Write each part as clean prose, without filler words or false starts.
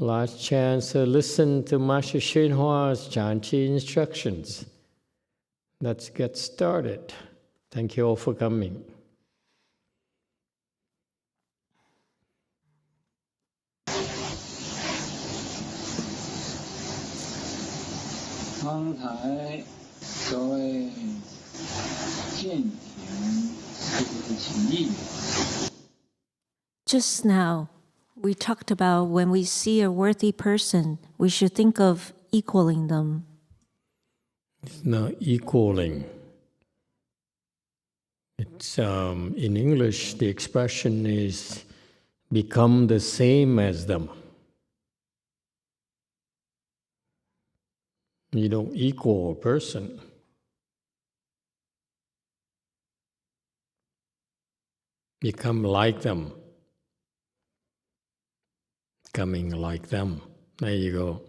Last chance to listen to Master YongHua's Chanchi instructions. Let's get started. Thank you all for coming. 刚才所谓见行是其意。 Just now, we talked about when we see a worthy person, we should think of equaling them. It's not equaling. It's in English, the expression is become the same as them. You don't equal a person. Become like them. Becoming like them. There you go.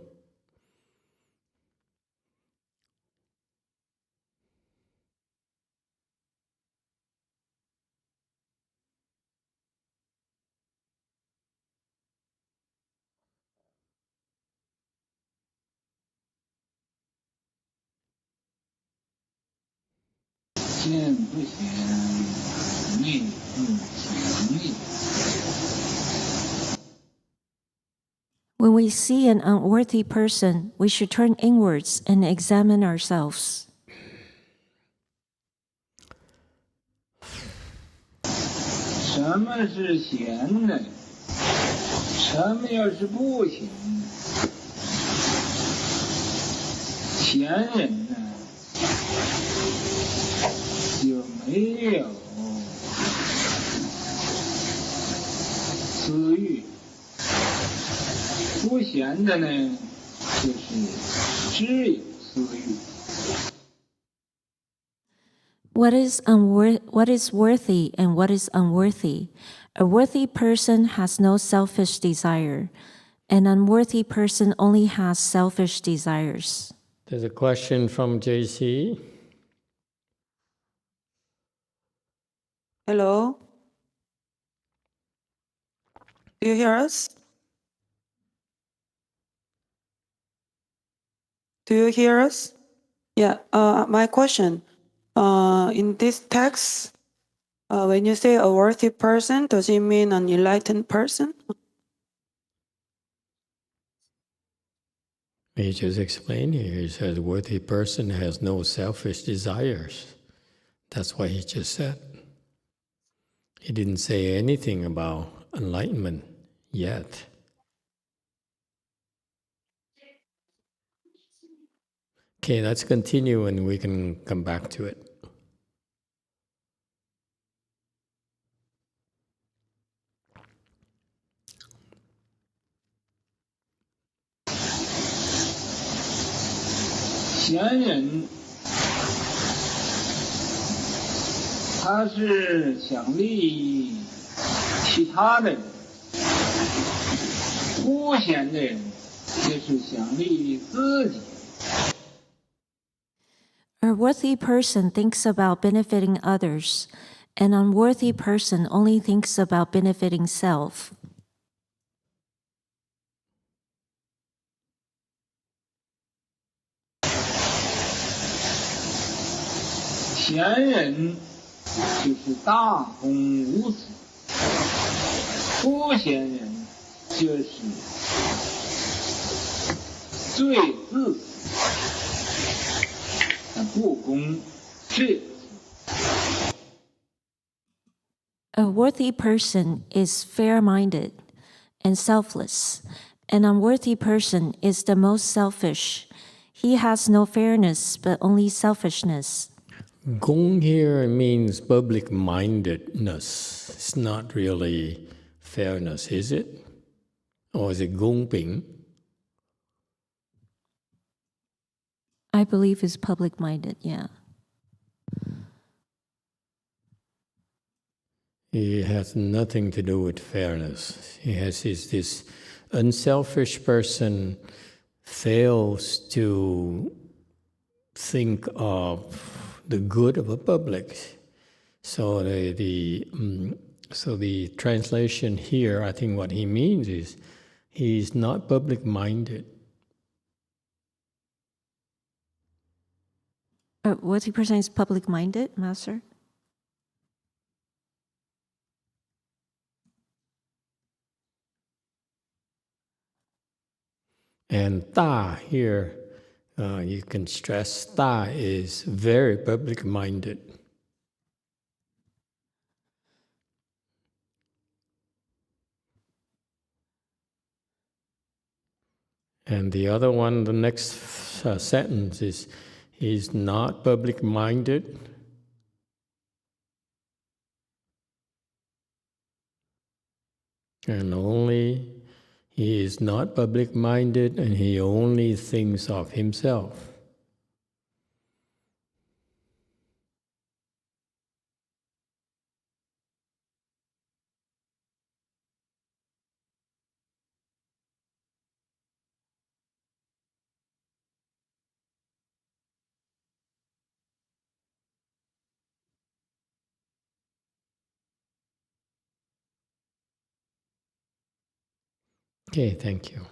When we see an unworthy person, we should turn inwards and examine ourselves. 什么是贤呢？什么又是不贤？贤人呢，就没有私欲；不贤的呢，就是只有私欲。 What is worthy and what is unworthy? A worthy person has no selfish desire. An unworthy person only has selfish desires. There's a question from JC. Hello? Do you hear us? Do you hear us? Yeah, my question. In this text, when you say a worthy person, does it mean an enlightened person? He just explained here. He says, a worthy person has no selfish desires. That's what he just said. He didn't say anything about enlightenment yet. Okay, let's continue and we can come back to it.贤人，他是想利益其他的人；不贤的人，也是想利益自己。 A worthy person thinks about benefiting others. An unworthy person only thinks about benefiting self. 贤人就是大公无私，不贤人就是最自私，不公最。 A worthy person is fair-minded and selfless. An unworthy person is the most selfish. He has no fairness, but only selfishness. Gong here means public-mindedness. It's not really fairness, is it? Or is it gongping? I believe it's public-minded, yeah. It has nothing to do with fairness. This unselfish person fails to think of the good of the public. So the translation here, I think what he means is he is not public-minded. Worthy person is public-minded, Master? And Da here, you can stress Da is very public-minded. And the other one, the next sentence is, he's not public-minded. And only, he is not public-minded and he only thinks of himself. Okay, thank you.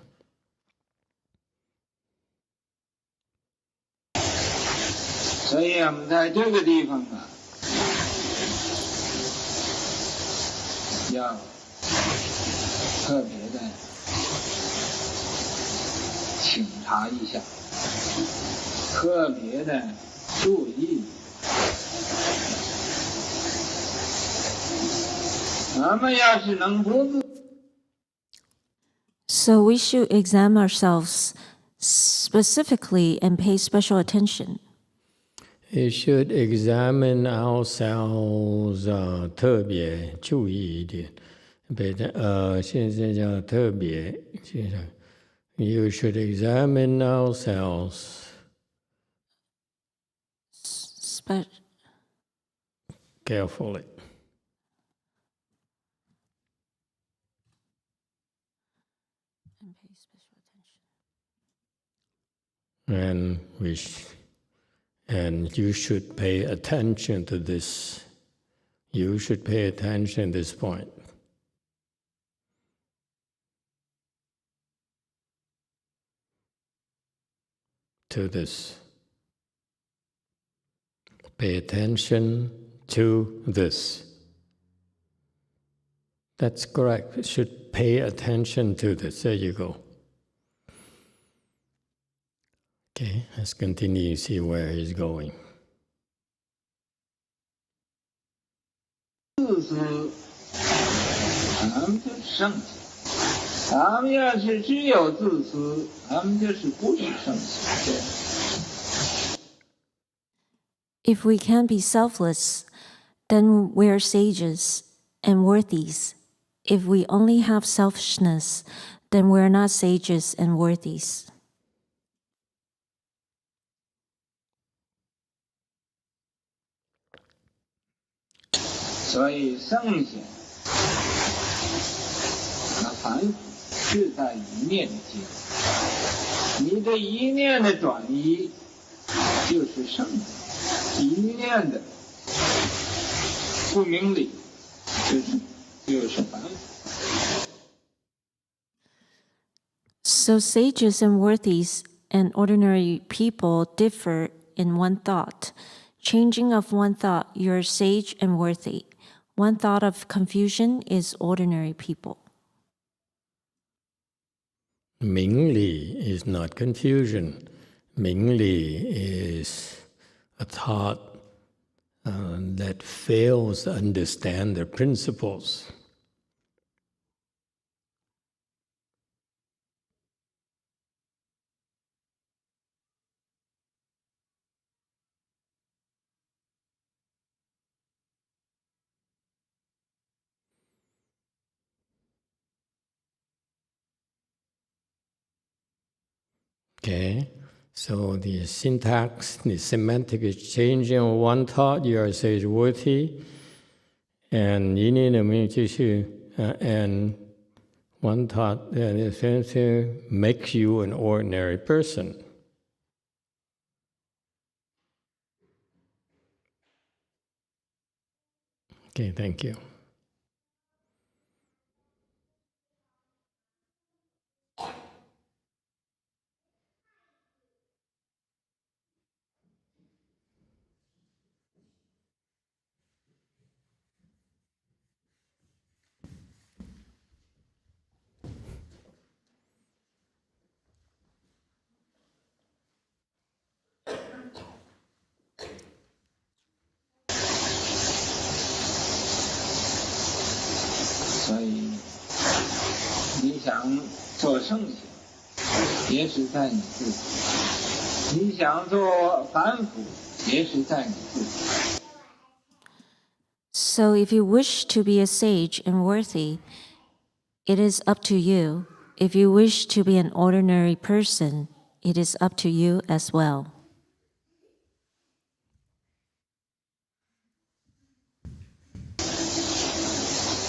所以我们在这个地方啊，要特别的请察一下，特别的注意。咱们要是能不自 So we should examine ourselves specifically and pay special attention. We should examine ourselves 特别注意一点。现在叫特别，现在 You should examine ourselves carefully. And pay special attention. And you should pay attention to this. You should pay attention to this point. To this. Pay attention to this. That's correct. You should pay attention to this. There you go. Okay, let's continue to see where he's going. 自私，咱们就圣贤；咱们要是只有自私，咱们就是不是圣贤。 If we can be selfless, then we're sages and worthies. If we only have selfishness, then we're not sages and worthies. 所以圣贤，那凡夫是在一念间，你这一念的转移就是圣贤，一念的不明理就是凡夫。 So sages and worthies and ordinary people differ in one thought. Changing of one thought, you're sage and worthy. One thought of confusion is ordinary people. 明理 is not confusion. 明理 is a thought that fails to understand the principles. Okay, so the syntax, the semantic is changing of one thought, you are sage worthy, and and one thought that makes you an ordinary person. Okay, thank you. 做圣贤，也是在你自己；你想做凡夫，也是在你自己。So if you wish to be a sage and worthy, it is up to you. If you wish to be an ordinary person, it is up to you as well.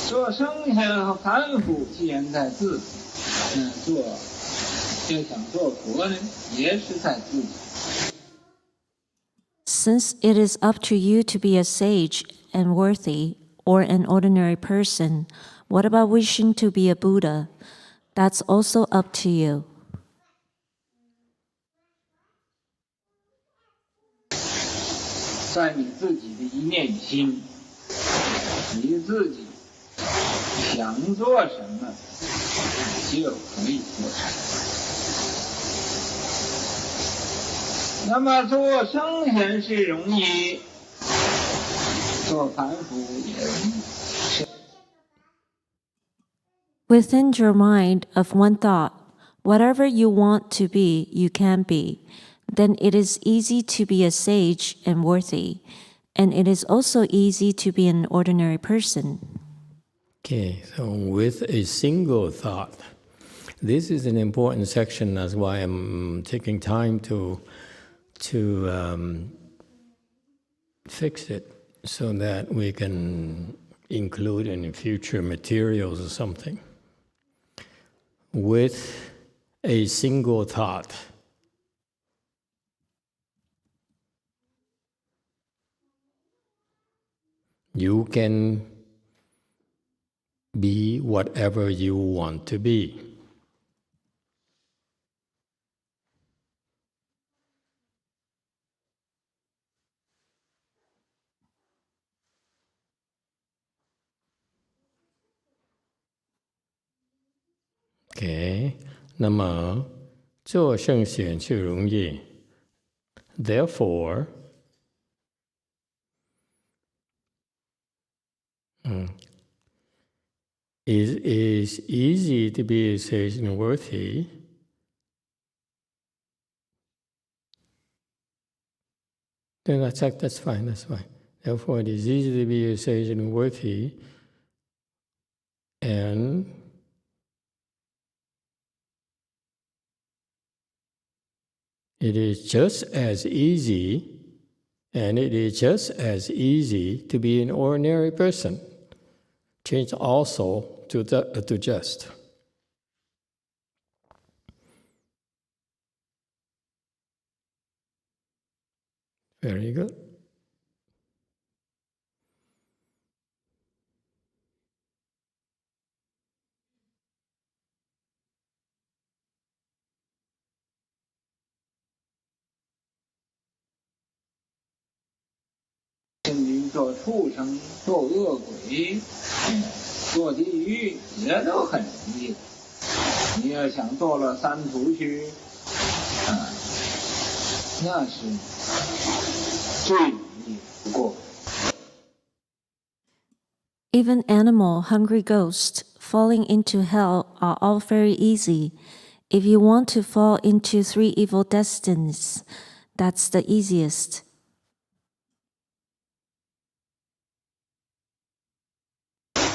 做圣贤和凡夫，既然在自己，要想做佛呢，也是在自己。Since it is up to you to be a sage and worthy or an ordinary person, what about wishing to be a Buddha? That's also up to you. 在你自己的一念心，你自己想做什么就可以做什么。那么做圣贤是容易，做凡夫也容易。 Within your mind of one thought, whatever you want to be, you can be. Then it is easy to be a sage and worthy, and it is also easy to be an ordinary person. Okay, so with a single thought, this is an important section. That's why I'm taking time to fix it, so that we can include in future materials or something. With a single thought, you can be whatever you want to be. Okay, 那么做圣贤就容易。Therefore, it is easy to be sage and worthy. Then that's fine, that's fine. Therefore, it is easy to be a sage and worthy, and it is just as easy, to be an ordinary person. Change also to just. Very good.甚至于做畜生、做恶鬼、做地狱，也都很容易。你要想做了三途去，那是最容易不过。 Even animal, hungry ghosts, falling into hell are all very easy. If you want to fall into 3 evil destinies, that's the easiest.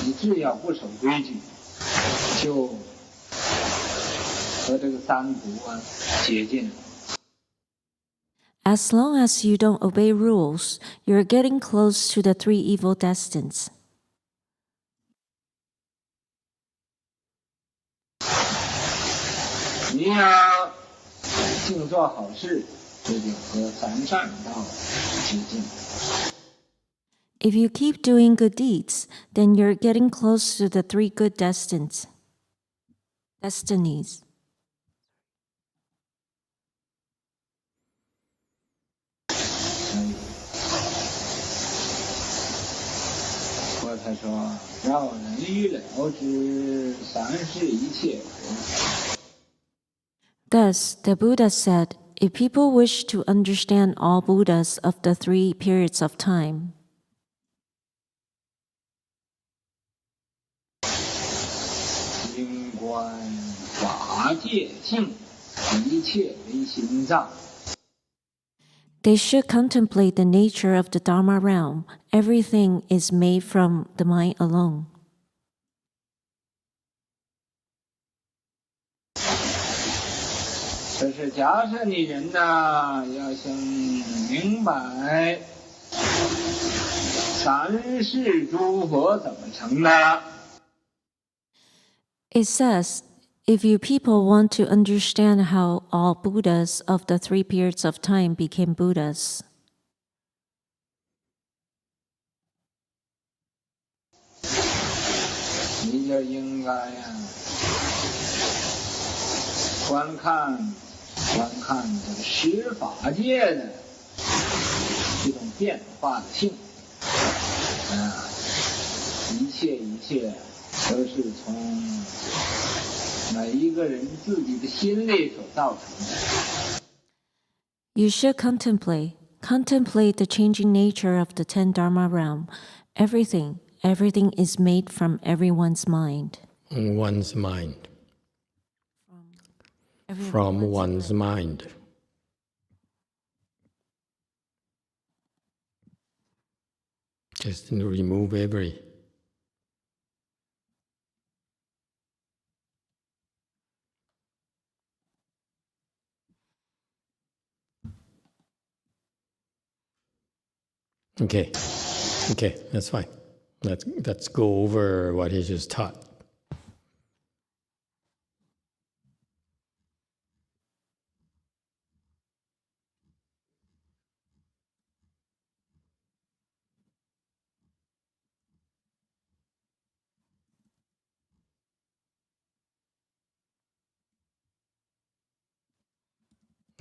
你只要不守规矩，就和这个三途接近。 As long as you don't obey rules, you're getting close to the 3 evil destinies. 你要净做好事，这就和三善道接近。 If you keep doing good deeds, then you're getting close to the 3 good destinies. 佛才说：“绕人欲了之，三世一切苦。” Thus, the Buddha said, if people wish to understand all Buddhas of the 3 periods of time, 因观法法界性，一切为心造。 They should contemplate the nature of the Dharma realm. Everything is made from the mind alone. 这是假设你人呐，要想明白三世诸佛怎么成的。 It says, if you people want to understand how all Buddhas of the 3 periods of time became Buddhas, 你就应该呀，观看这个十法界的这种变化的性，一切都是从每一个人自己的心力所造成的。 you should contemplate the changing nature of the 10 Dharma realm. Everything is made from everyone's mind. One's mind. From one's mind. Just remove every. Okay, that's fine. Let's go over what he just taught.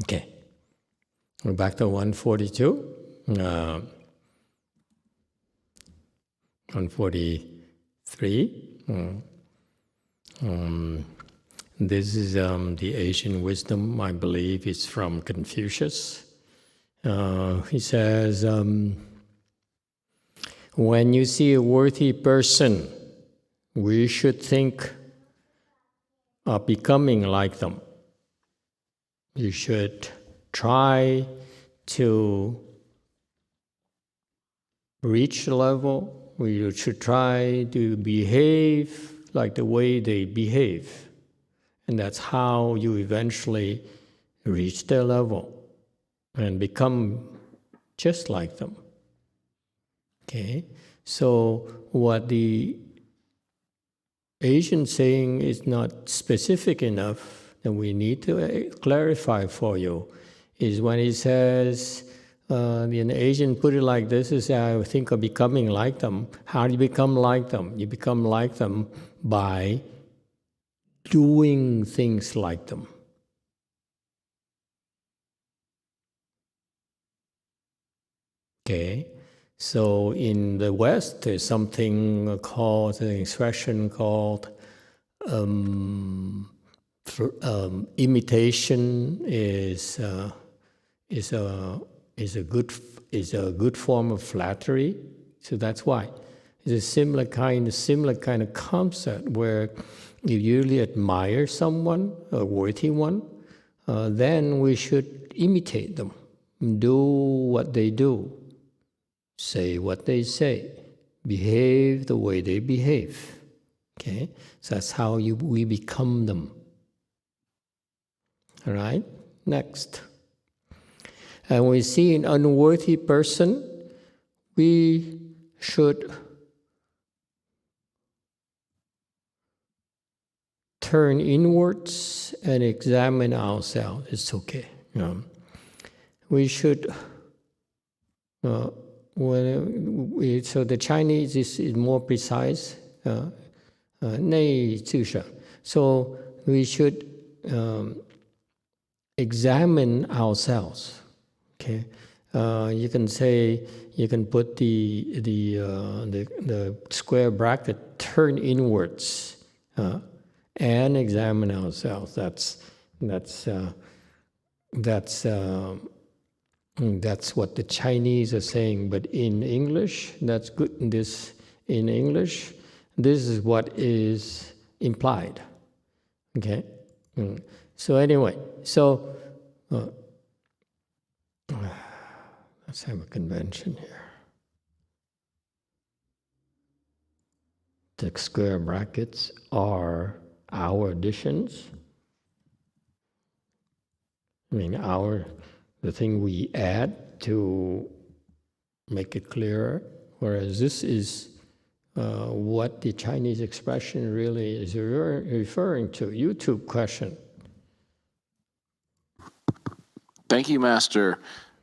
Okay, we're back to 142. 143. This is the Asian wisdom, I believe it's from Confucius. He says, when you see a worthy person, we should think of becoming like them. You should try to reach the level. We should try to behave like the way they behave. And that's how you eventually reach their level and become just like them. Okay? So what the Asian saying is not specific enough, and we need to clarify for you, is when he says, the Asian put it like this, is I think of becoming like them. How do you become like them? You become like them by doing things like them. Okay, so in the West, there's something called, an expression called imitation is a good form of flattery. So that's why it's a similar kind of concept where you usually admire someone, a worthy one, then we should imitate them, do what they do, say what they say, behave the way they behave. Okay, so that's how we become them. All right, next. And when we see an unworthy person, we should turn inwards and examine ourselves. It's okay. We should. So the Chinese is more precise. 内自省. So we should examine ourselves. Okay, you can put the square bracket, turn inwards, and examine ourselves. That's what the Chinese are saying. But in English, that's good. In English, this is what is implied. Okay, So anyway, let's have a convention here. The square brackets are our additions. I mean, the thing we add to make it clearer, whereas this is what the Chinese expression really is referring to. YouTube question. Thank you, Master.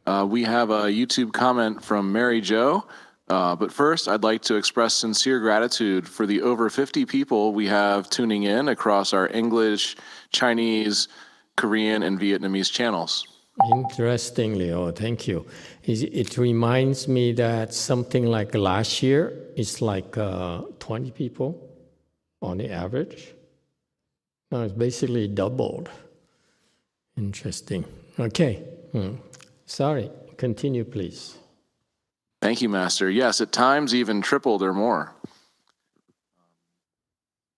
We have a YouTube comment from Mary Jo. But first, I'd like to express sincere gratitude for the over 50 people we have tuning in across our English, Chinese, Korean, and Vietnamese channels. Interestingly, thank you. It reminds me that something like last year, it's like 20 people on the average. Now it's basically doubled. Interesting. Okay. Sorry. Continue, please. Thank you, Master. Yes, at times even tripled or more.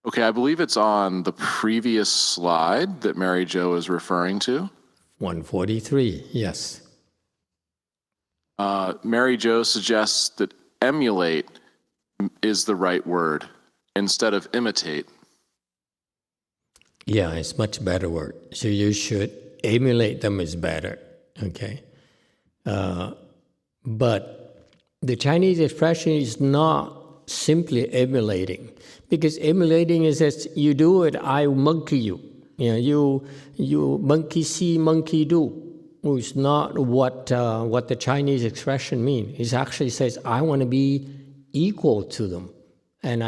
Okay, I believe it's on the previous slide that Mary Jo is referring to. 143, yes. Mary Jo suggests that emulate is the right word instead of imitate. Yeah, it's much better word. So you should emulate them is better, okay? But the Chinese expression is not simply emulating, because emulating is that you do it, I monkey you. You monkey see, monkey do. It's not what the Chinese expression means. It actually says I want to be equal to them, and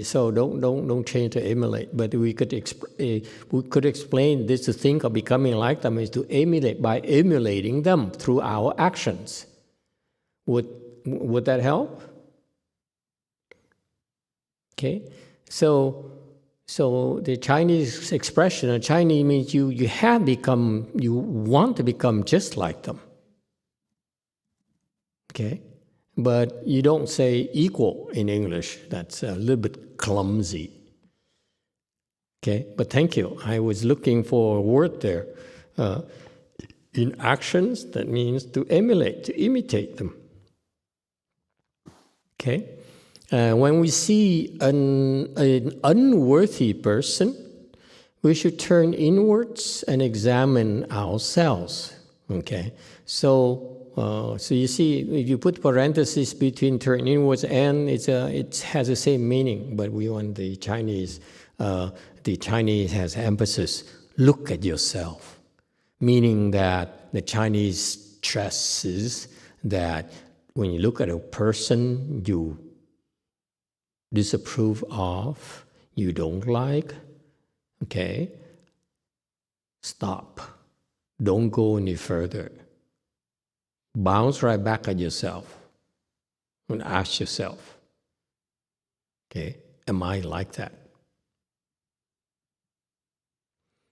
so don't change to emulate. But we could explain this. To think of becoming like them is to emulate by emulating them through our actions. Would that help? Okay, so the Chinese expression, Chinese means you want to become just like them. Okay, but you don't say equal in English. That's a little bit clumsy. Okay, but thank you. I was looking for a word there. In actions, that means to emulate, to imitate them. Okay, when we see an unworthy person, we should turn inwards and examine ourselves. Okay, so you see, if you put parentheses between turn inwards and it has the same meaning, but we want the Chinese has emphasis. Look at yourself, meaning that the Chinese stresses that when you look at a person you disapprove of, you don't like, okay, stop. Don't go any further. Bounce right back at yourself and ask yourself, okay, am I like that?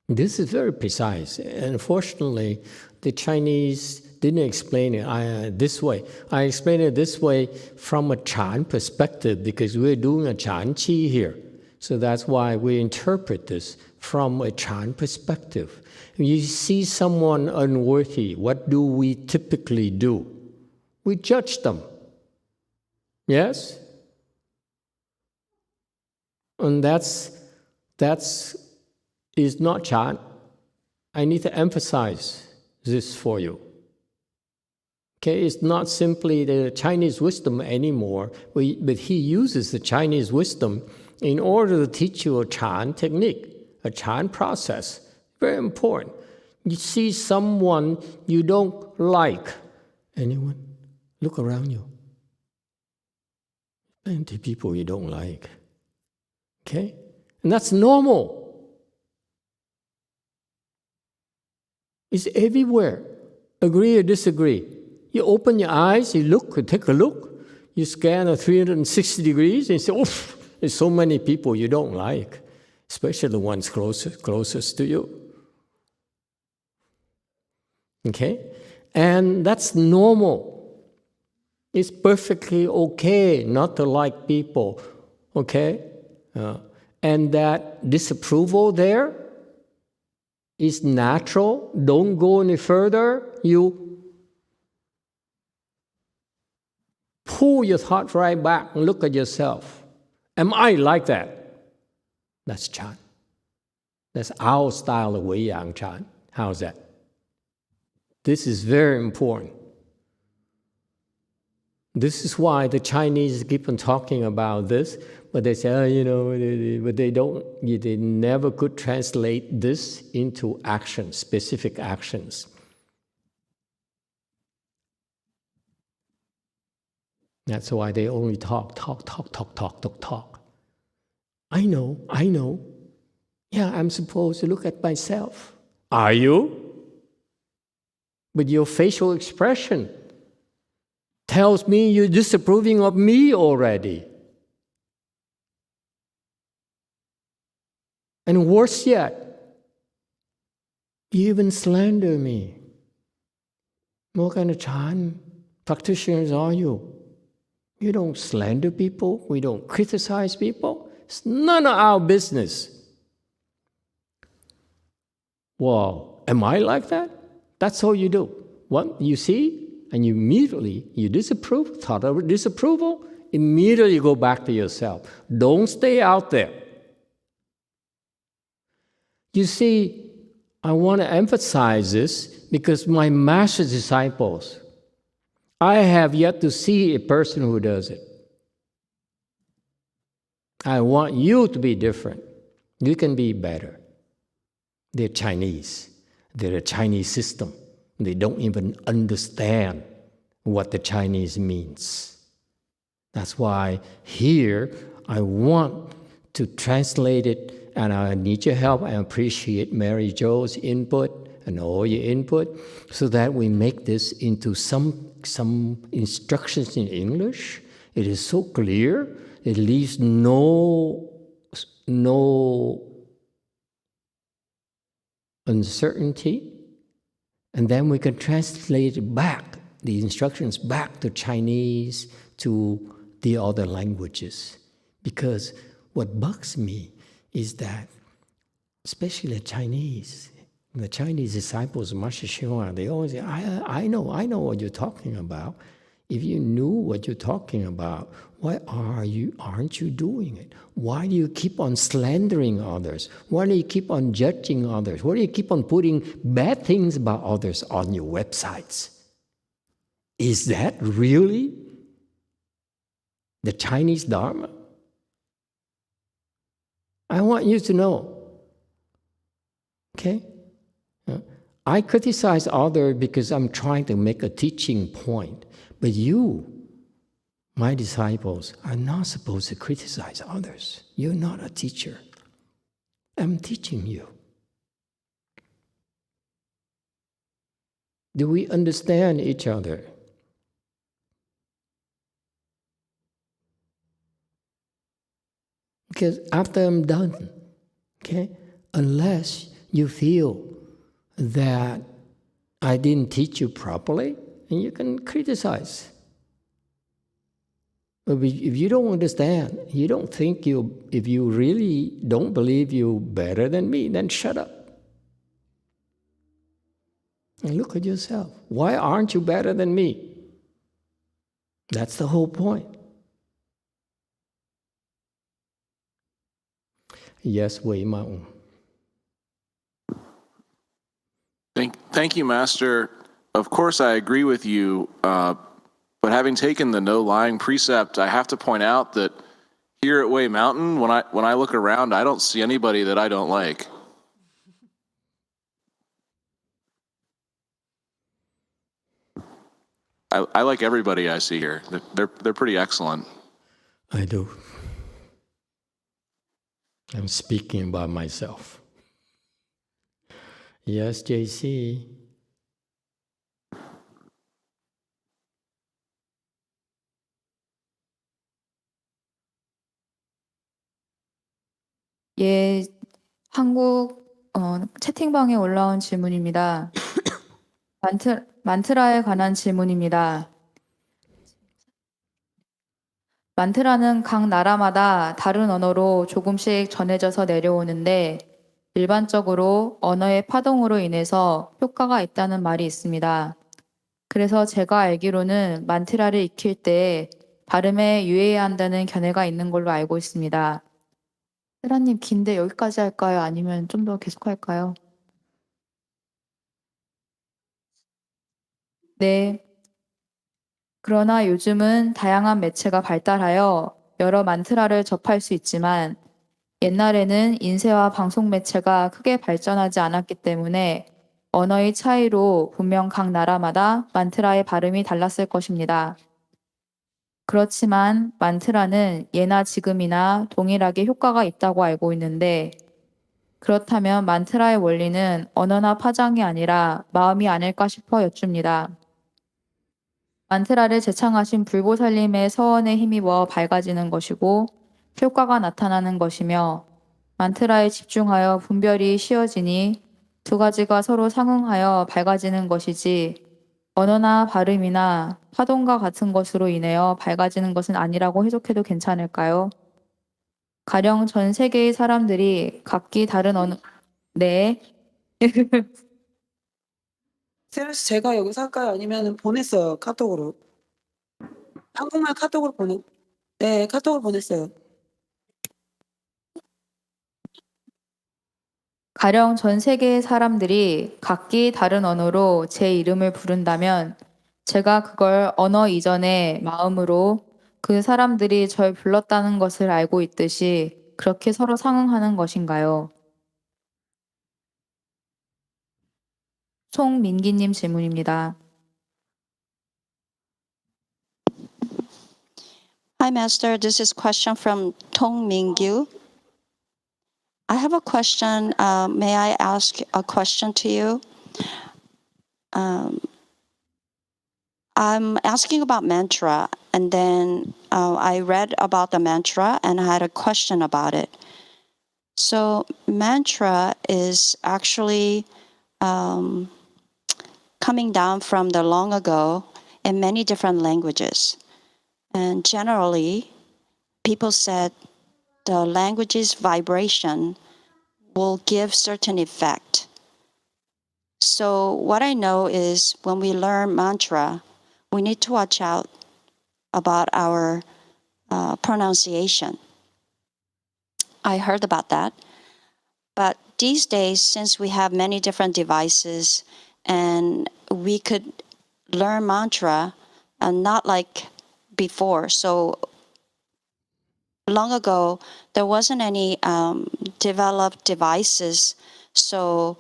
This is very precise. Unfortunately, the Chinese didn't explain it this way. I explain it this way from a Chan perspective because we're doing a Chan Qi here. So that's why we interpret this from a Chan perspective. You see someone unworthy, what do we typically do? We judge them. Yes? And that's is not Chan. I need to emphasize this for you. Okay, it's not simply the Chinese wisdom anymore, but he uses the Chinese wisdom in order to teach you a Chan technique, a Chan process. Very important. You see someone you don't like. Anyone? Look around you. Plenty of people you don't like. Okay? And that's normal. It's everywhere. Agree or disagree. You open your eyes, you look, you take a look, you scan a 360 degrees, and you say, oof, there's so many people you don't like, especially the ones closest to you. Okay? And that's normal. It's perfectly okay not to like people. Okay? And that disapproval there, It's natural. Don't go any further. You pull your thought right back and look at yourself. Am I like that? That's Chan. That's our style of Wei Yang Chan. How's that? This is very important. This is why the Chinese keep on talking about this, but they say, but they don't. They never could translate this into action, specific actions. That's why they only talk. I know. Yeah, I'm supposed to look at myself. Are you? But your facial expression tells me you're disapproving of me already. And worse yet, you even slander me. What kind of Chan practitioners are you? You don't slander people. We don't criticize people. It's none of our business. Well, am I like that? That's all you do. What you see, and you immediately, you disapprove, thought of disapproval, immediately go back to yourself. Don't stay out there. You see, I want to emphasize this because my master disciples, I have yet to see a person who does it. I want you to be different. You can be better. They're Chinese. They're a Chinese system. They don't even understand what the Chinese means. That's why here I want to translate it, and I need your help. I appreciate Mary Jo's input and all your input so that we make this into some instructions in English. It is so clear. It leaves no uncertainty. And then we can translate it back, the instructions back to Chinese, to the other languages. Because what bugs me is that, especially the Chinese disciples of Master YongHua, they always say, I know what you're talking about. If you knew what you're talking about, why aren't you doing it? Why do you keep on slandering others? Why do you keep on judging others? Why do you keep on putting bad things about others on your websites? Is that really the Chinese Dharma? I want you to know, okay? I criticize others because I'm trying to make a teaching point. But you, my disciples, are not supposed to criticize others. You're not a teacher. I'm teaching you. Do we understand each other? Because after I'm done, okay, unless you feel that I didn't teach you properly, and you can criticize. But if you don't understand, you don't think if you really don't believe you're better than me, then shut up. And look at yourself. Why aren't you better than me? That's the whole point. Yes, Wei Mao. Thank you, Master. Of course, I agree with you, but having taken the no lying precept, I have to point out that here at Way Mountain, when I look around, I don't see anybody that I don't like. I like everybody I see here. They're pretty excellent. I do. I'm speaking about myself. Yes, JC. 예, 한국 채팅방에 올라온 질문입니다. 만트라에 관한 질문입니다. 만트라는 각 나라마다 다른 언어로 조금씩 전해져서 내려오는데 일반적으로 언어의 파동으로 인해서 효과가 있다는 말이 있습니다. 그래서 제가 알기로는 만트라를 익힐 때 발음에 유의해야 한다는 견해가 있는 걸로 알고 있습니다. 세라님 긴데 여기까지 할까요? 아니면 좀 더 계속할까요? 네. 그러나 요즘은 다양한 매체가 발달하여 여러 만트라를 접할 수 있지만 옛날에는 인쇄와 방송 매체가 크게 발전하지 않았기 때문에 언어의 차이로 분명 각 나라마다 만트라의 발음이 달랐을 것입니다. 그렇지만 만트라는 예나 지금이나 동일하게 효과가 있다고 알고 있는데 그렇다면 만트라의 원리는 언어나 파장이 아니라 마음이 아닐까 싶어 여쭙니다. 만트라를 제창하신 불보살님의 서원에 힘입어 밝아지는 것이고 효과가 나타나는 것이며 만트라에 집중하여 분별이 쉬어지니 두 가지가 서로 상응하여 밝아지는 것이지 언어나 발음이나 파동과 같은 것으로 인하여 밝아지는 것은 아니라고 해석해도 괜찮을까요? 가령 전 세계의 사람들이 각기 다른 언어... 네, 세라씨 제가 여기서 할까요? 아니면 보냈어요, 카톡으로. 한국말 카톡으로 네, 카톡으로 보냈어요. 가령 전 세계의 사람들이 각기 다른 언어로 제 이름을 부른다면 제가 그걸 언어 이전의 마음으로 그 사람들이 절 불렀다는 것을 알고 있듯이 그렇게 서로 상응하는 것인가요? 송민기님 질문입니다. Hi, Master. This is question from Tong Mingyu. I have a question. May I ask a question to you? I'm asking about mantra, and then I read about the mantra and I had a question about it. So, mantra is actually coming down from the long ago in many different languages. And generally, people said the language's vibration will give certain effect. So what I know is when we learn mantra, we need to watch out about our pronunciation. I heard about that. But these days, since we have many different devices and we could learn mantra not like before. So long ago, there wasn't any developed devices. So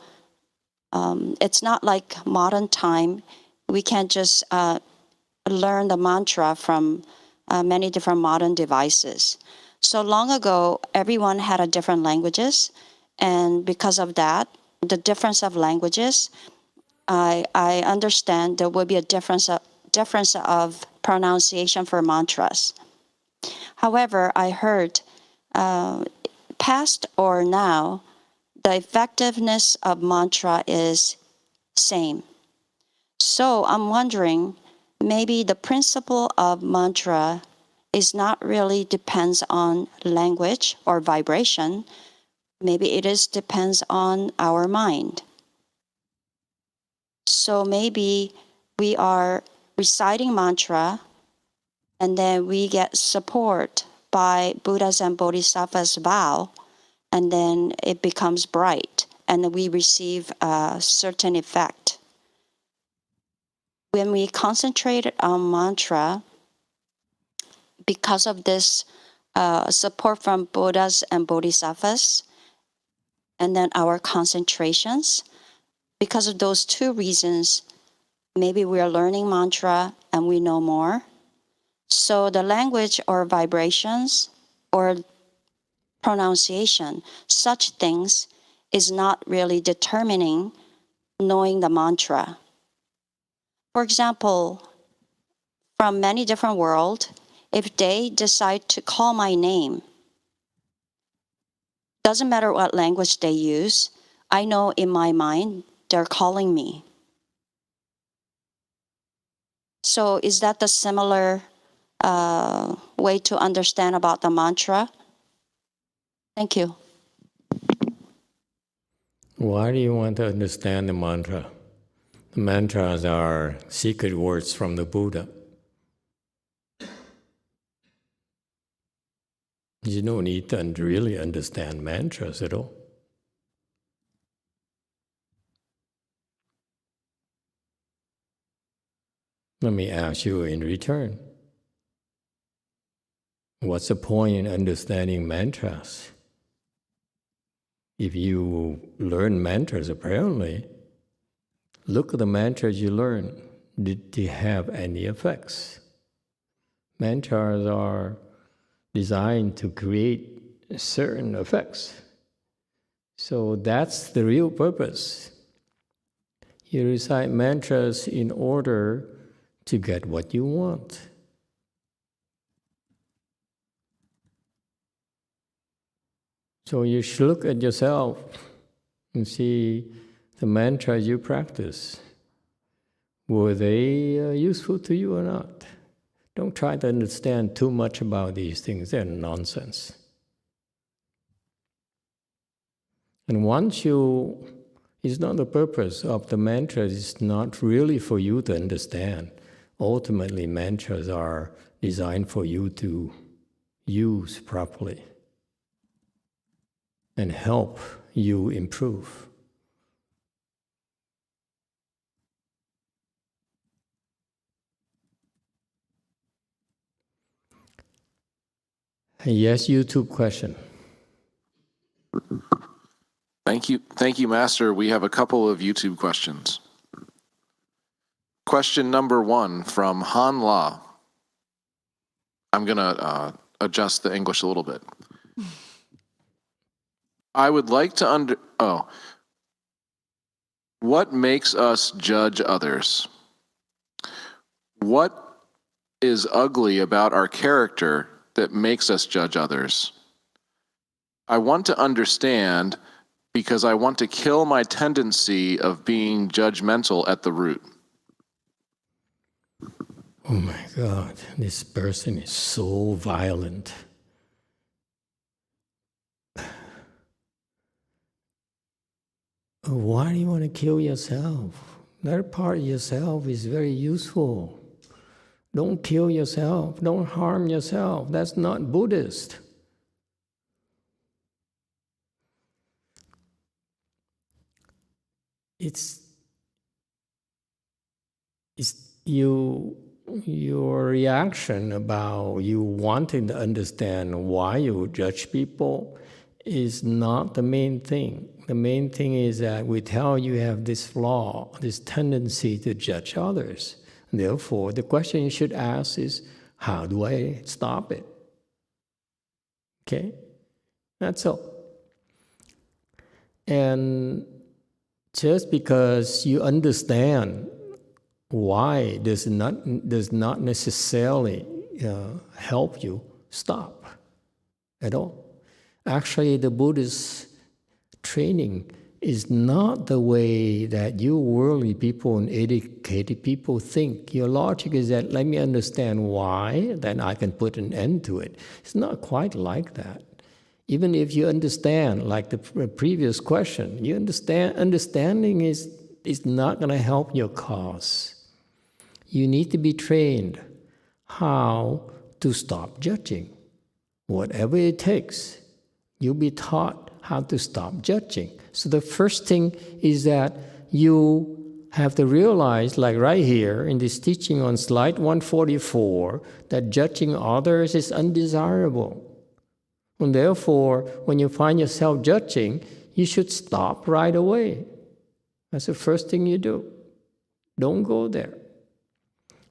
it's not like modern time. We can't just learn the mantra from many different modern devices. So long ago, everyone had a different languages. And because of that, the difference of languages, I understand there will be a difference of pronunciation for mantras. However, I heard past or now, the effectiveness of mantra is same. So I'm wondering, maybe the principle of mantra is not really depends on language or vibration. Maybe it is depends on our mind. So maybe we are reciting mantra and then we get support by Buddha's and Bodhisattva's vow, and then it becomes bright and we receive a certain effect. When we concentrate on mantra, because of this support from Buddhas and Bodhisattvas, and then our concentrations, because of those two reasons, maybe we are learning mantra and we know more. So the language or vibrations or pronunciation, such things is not really determining knowing the mantra. For example, from many different worlds, if they decide to call my name, doesn't matter what language they use, I know in my mind they're calling me. So is that the similar way to understand about the mantra? Thank you. Why do you want to understand the mantra? The mantras are secret words from the Buddha. You don't need to really understand mantras at all. Let me ask you in return. What's the point in understanding mantras? If you learn mantras, apparently, look at the mantras you learn. Did they have any effects? Mantras are designed to create certain effects. So that's the real purpose. You recite mantras in order to get what you want. So you should look at yourself and see the mantras you practice. Were they useful to you or not? Don't try to understand too much about these things. They're nonsense. And once it's not the purpose of the mantras, it's not really for you to understand. Ultimately, mantras are designed for you to use properly and help you improve. Yes, YouTube question. Thank you, Master. We have a couple of YouTube questions. Question number 1 from Han La. I'm going to adjust the English a little bit. I would like to what makes us judge others? What is ugly about our character that makes us judge others? I want to understand because I want to kill my tendency of being judgmental at the root. Oh my God, this person is so violent. Why do you want to kill yourself? That part of yourself is very useful. Don't kill yourself. Don't harm yourself. That's not Buddhist. It's your reaction about you wanting to understand why you judge people is not the main thing. The main thing is that we tell you have this flaw, this tendency to judge others. Therefore, the question you should ask is, how do I stop it? Okay? That's all. And just because you understand why does not necessarily help you stop at all. Actually, the Buddhist training is not the way that you worldly people and educated people think. Your logic is that, let me understand why, then I can put an end to it. It's not quite like that. Even if you understand, like the previous question, you understanding is not going to help your cause. You need to be trained how to stop judging. Whatever it takes, you'll be taught how to stop judging. So the first thing is that you have to realize, like right here in this teaching on slide 144, that judging others is undesirable. And therefore, when you find yourself judging, you should stop right away. That's the first thing you do. Don't go there.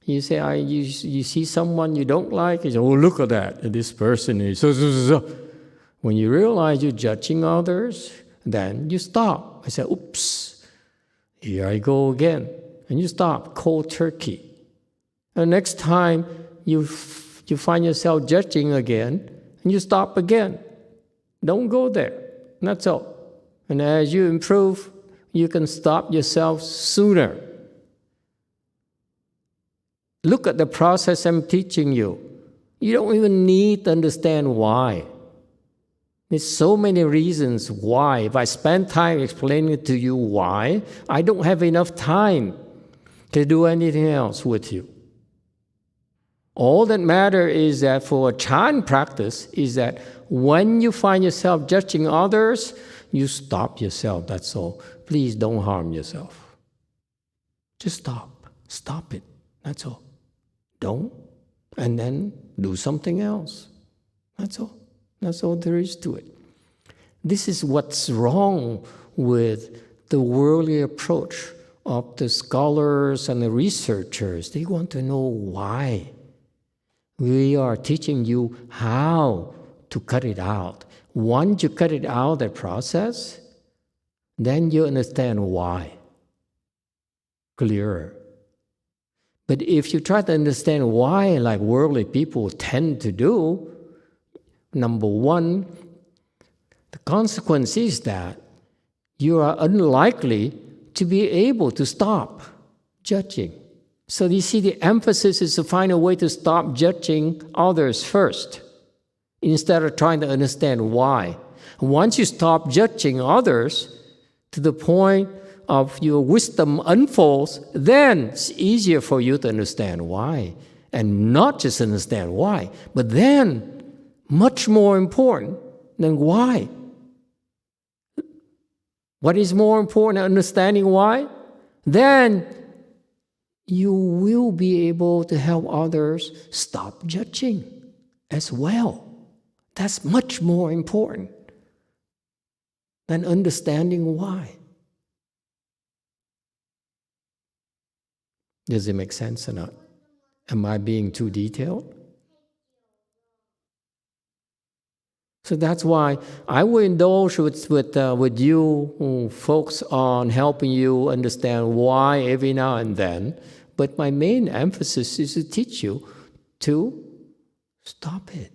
You say, you see someone you don't like, you say, oh, look at that, this person is so. When you realize you're judging others, then you stop. I say, oops, here I go again. And you stop, cold turkey. And next time you find yourself judging again, and you stop again. Don't go there. That's all. And as you improve, you can stop yourself sooner. Look at the process I'm teaching you. You don't even need to understand why. There's so many reasons why. If I spend time explaining to you why, I don't have enough time to do anything else with you. All that matters is that for a Chan practice is that when you find yourself judging others, you stop yourself, that's all. Please don't harm yourself. Just stop. Stop it. That's all. Don't. And then do something else. That's all. That's all there is to it. This is what's wrong with the worldly approach of the scholars and the researchers. They want to know why. We are teaching you how to cut it out. Once you cut it out, the process, then you understand why. Clearer. But if you try to understand why, like worldly people tend to do, number one, the consequence is that you are unlikely to be able to stop judging. So you see, the emphasis is to find a way to stop judging others first, instead of trying to understand why. Once you stop judging others to the point of your wisdom unfolds, then it's easier for you to understand why. And not just understand why, but then, much more important than why. What is more important than understanding why? Then you will be able to help others stop judging as well. That's much more important than understanding why. Does it make sense or not? Am I being too detailed? So that's why I will indulge with you folks on helping you understand why every now and then. But my main emphasis is to teach you to stop it.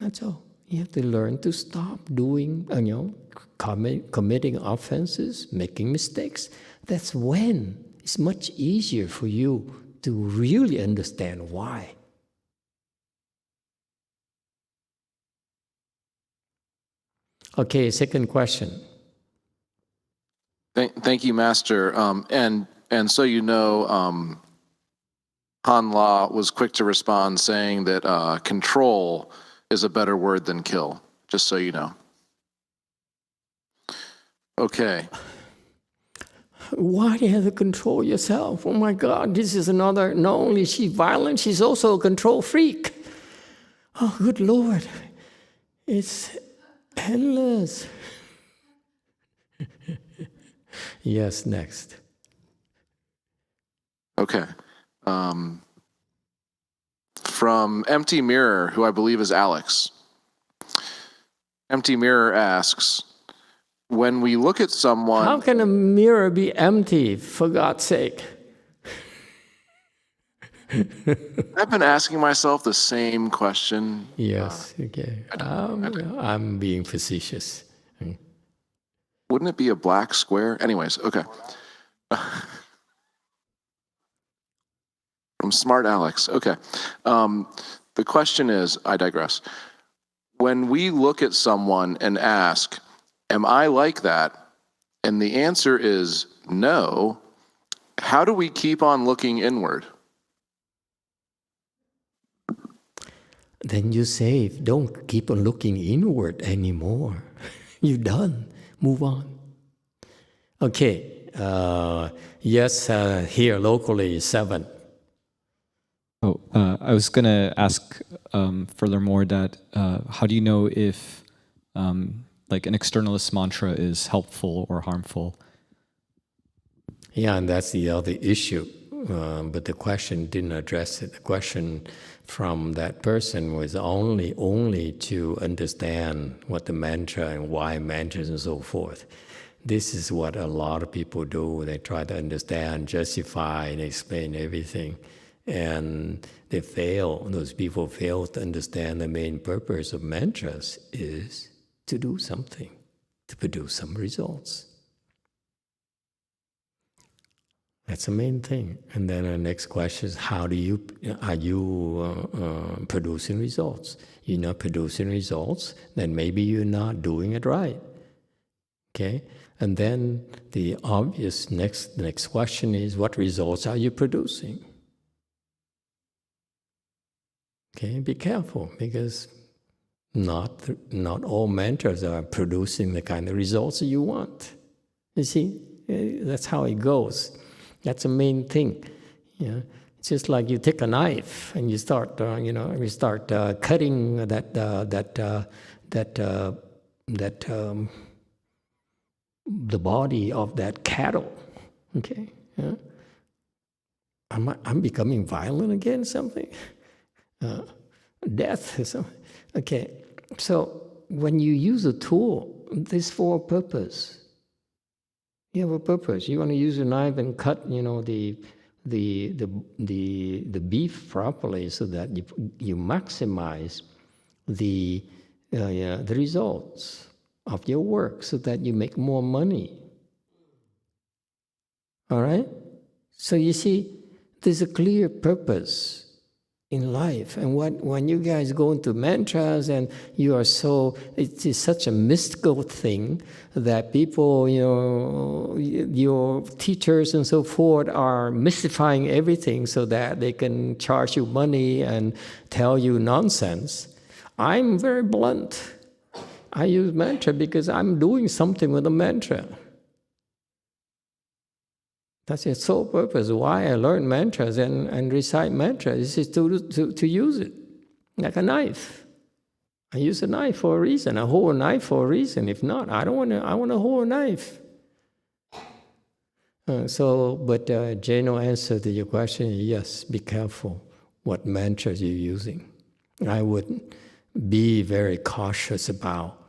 That's all. You have to learn to stop doing, committing offenses, making mistakes. That's when it's much easier for you to really understand why. Okay, second question. Thank you, Master. And so you know, Han La was quick to respond, saying that control is a better word than kill, just so you know. Okay. Why do you have to control yourself? Oh my God, this is another, not only is she violent, she's also a control freak. Oh, good Lord. It's endless. Yes, next. Okay. From Empty Mirror, who I believe is Alex. Empty Mirror asks, when we look at someone... How can a mirror be empty, for God's sake? I've been asking myself the same question. Yes, okay. I'm being facetious. Wouldn't it be a black square? Anyways, okay. From Smart Alex, okay. The question is, I digress. When we look at someone and ask, am I like that? And the answer is no. How do we keep on looking inward? Then you say, don't keep on looking inward anymore. You're done. Move on. Okay. Yes, here locally, 7. Oh, I was going to ask furthermore that how do you know if like an externalist mantra is helpful or harmful? Yeah, and that's the other issue. But the question didn't address it. The question from that person was only to understand what the mantra and why mantras and so forth. This is what a lot of people do. They try to understand, justify, and explain everything. And they fail. Those people fail to understand the main purpose of mantras is to do something, to produce some results. That's the main thing. And then the next question is, are you producing results? You're not producing results, then maybe you're not doing it right. Okay? And then the obvious next question is, what results are you producing? Okay, be careful, because not all mentors are producing the kind of results you want. You see, that's how it goes. That's the main thing. It's just like you take a knife and you start, cutting the body of that cattle. Okay, I'm becoming violent again. Something, death or something. Okay, so when you use a tool, this for a purpose. You have a purpose. You want to use a knife and cut, the beef properly, so that you maximize the results of your work, so that you make more money. All right. So you see, there's a clear purpose in life. And when you guys go into mantras and you are it is such a mystical thing that people, your teachers and so forth are mystifying everything so that they can charge you money and tell you nonsense. I'm very blunt. I use mantra because I'm doing something with the mantra. That's its sole purpose. Why I learn mantras and recite mantras is to use it like a knife. I use a knife for a reason. I hold a knife for a reason. If not, I want to hold a knife. But Jano answer to your question, yes, be careful what mantras you're using. I would be very cautious about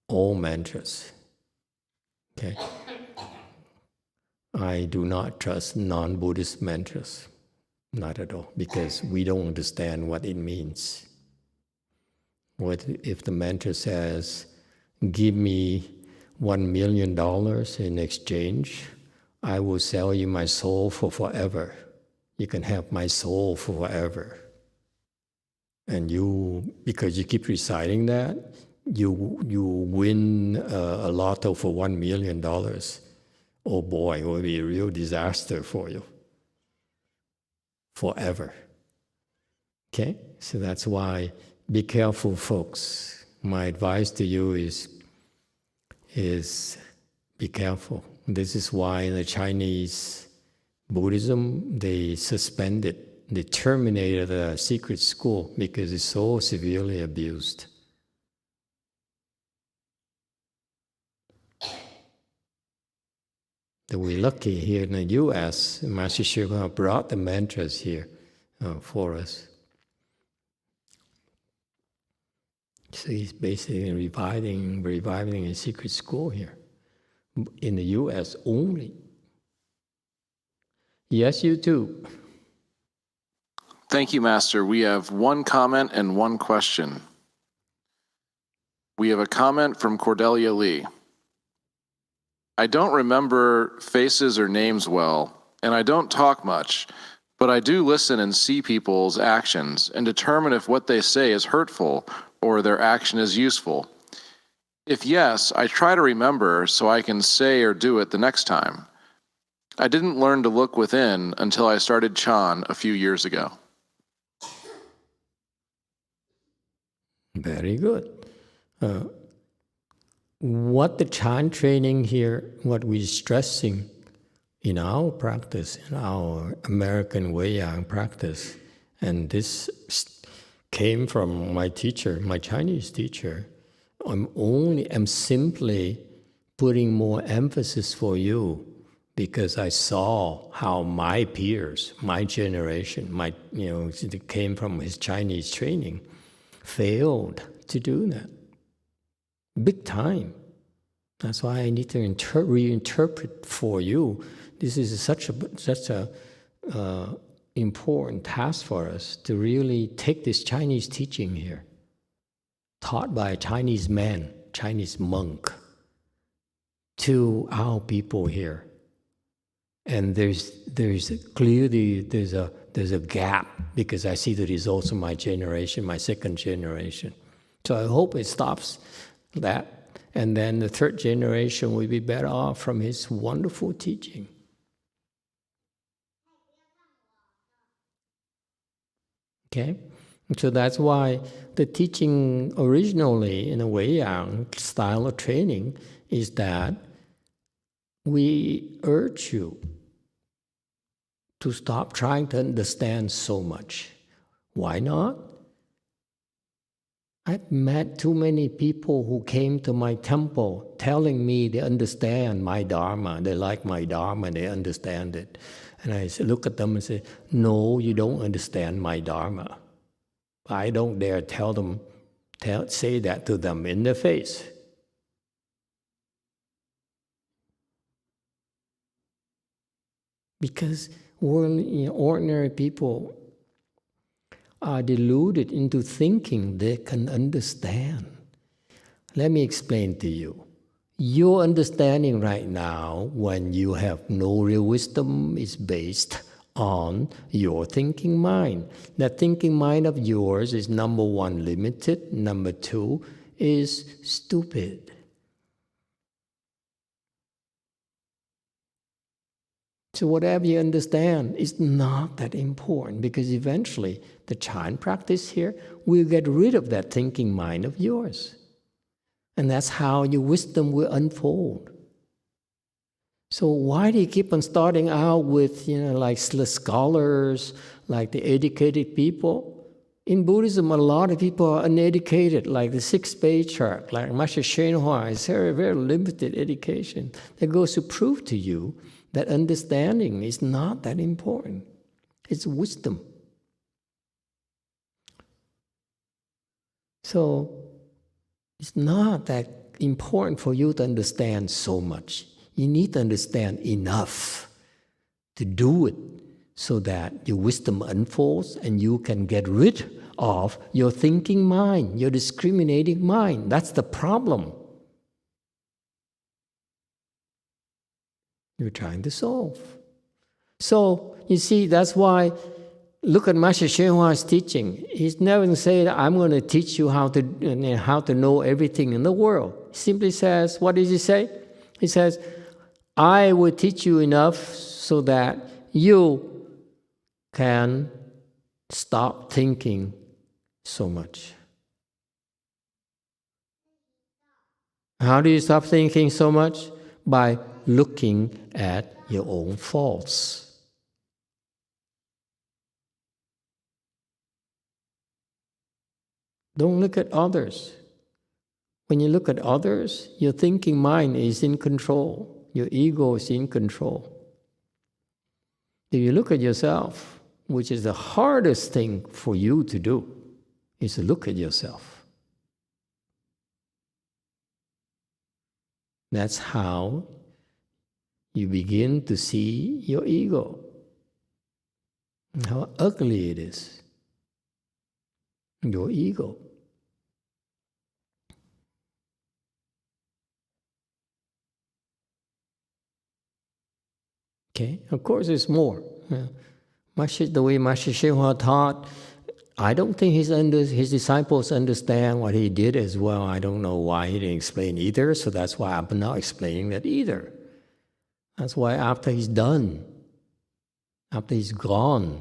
all mantras. Okay. I do not trust non-Buddhist mantras, not at all, because we don't understand what it means. What if the mantra says, give me $1 million in exchange, I will sell you my soul for forever. You can have my soul for forever. And because you keep reciting that, you win a lotto for $1 million. Oh boy, it will be a real disaster for you. Forever. Okay? So that's why, be careful, folks. My advice to you is be careful. This is why in the Chinese Buddhism, they terminated the secret school because it's so severely abused. That we're lucky here in the U.S., Master Shukha brought the mantras here for us. So he's basically reviving a secret school here, in the U.S. only. Yes, you too. Thank you, Master. We have one comment and one question. We have a comment from Cordelia Lee. I don't remember faces or names well, and I don't talk much, but I do listen and see people's actions and determine if what they say is hurtful or their action is useful. If yes, I try to remember so I can say or do it the next time. I didn't learn to look within until I started Chan a few years ago. Very good. What the Chan training here, what we're stressing in our practice, in our American Wei-Yang practice, and this came from my teacher, my Chinese teacher, I'm simply putting more emphasis for you because I saw how my peers, my generation, it came from his Chinese training, failed to do that. Big time. That's why I need to reinterpret for you. This is such a important task for us to really take this Chinese teaching here, taught by a Chinese man, Chinese monk, to our people here, And there's clearly there's a gap because I see the results of my generation, my second generation. So I hope it stops that. And then the third generation will be better off from his wonderful teaching. Okay? So that's why the teaching originally in a Weiyang style of training is that we urge you to stop trying to understand so much. Why not? I've met too many people who came to my temple telling me they understand my Dharma, they like my Dharma, they understand it. And I look at them and say, no, you don't understand my Dharma. I don't dare say that to them in their face. Because ordinary people are deluded into thinking they can understand. Let me explain to you. Your understanding right now, when you have no real wisdom, is based on your thinking mind. That thinking mind of yours is number one, limited. Number two is stupid. So whatever you understand is not that important because eventually the Chan practice here will get rid of that thinking mind of yours. And that's how your wisdom will unfold. So why do you keep on starting out with, like the scholars, like the educated people? In Buddhism, a lot of people are uneducated, like the sixth patriarch, like Master YongHua, is very, very limited education. That goes to prove to you that understanding is not that important. It's wisdom. So it's not that important for you to understand so much. You need to understand enough to do it so that your wisdom unfolds and you can get rid of your thinking mind, your discriminating mind. That's the problem you're trying to solve. So, you see, that's why, look at Master YongHua's teaching. He's never said, I'm going to teach you how to know everything in the world. He simply says, what does he say? He says, I will teach you enough so that you can stop thinking so much. How do you stop thinking so much? By looking at your own faults. Don't look at others. When you look at others, your thinking mind is in control. Your ego is in control. If you look at yourself, which is the hardest thing for you to do, is to look at yourself. That's how you begin to see your ego, and how ugly it is. Your ego. Okay, of course there's more. The way Master YongHua taught, I don't think his disciples understand what he did as well. I don't know why he didn't explain either, so that's why I'm not explaining that either. That's why after he's done, after he's gone,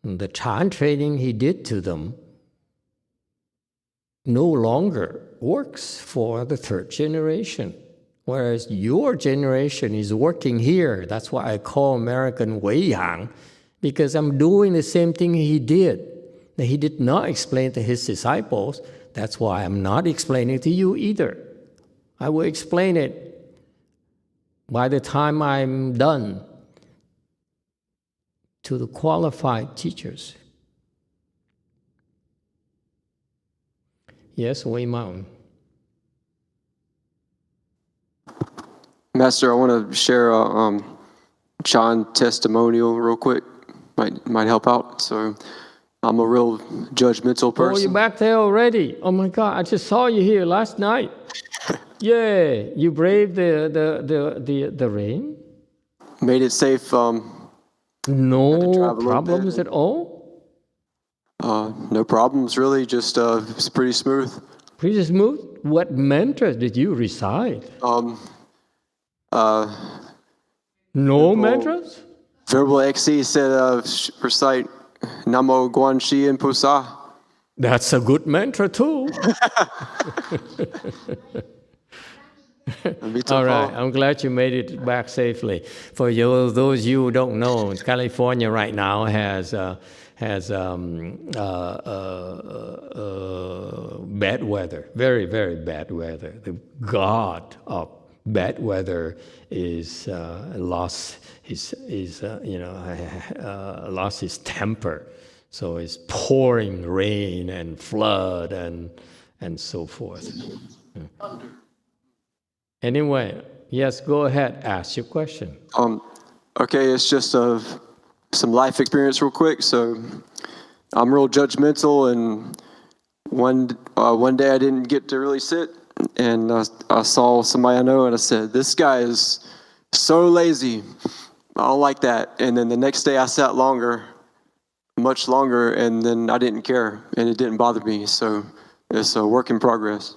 the Chan training he did to them no longer works for the third generation. Whereas your generation is working here. That's why I call American Weiyang, because I'm doing the same thing he did, that he did not explain to his disciples. That's why I'm not explaining to you either. I will explain it by the time I'm done to the qualified teachers. Yes, Wei Mountain. Master, I want to share a Chan testimonial real quick. Might help out. So, I'm a real judgmental person. Oh, you're back there already? Oh my God! I just saw you here last night. Yeah, you braved the rain. made it safe. No drive a little problems bit. at all? No problems, really. Just it's pretty smooth. Pretty smooth. What mantras did you recite? No mantras? Verbal XC said recite Namo Guan Shi and Pusa. That's a good mantra too. All right, I'm glad you made it back safely. For you, those you who don't know, California right now has bad weather, very, very bad weather. The god of bad weather is lost his temper. So it's pouring rain and flood and so forth. Anyway, yes, go ahead, ask your question. Okay, it's just some life experience real quick. So I'm real judgmental, and one day I didn't get to really sit, and I saw somebody I know, and I said, "This guy is so lazy. I don't like that." And then the next day I sat much longer, and then I didn't care, and it didn't bother me. So it's a work in progress.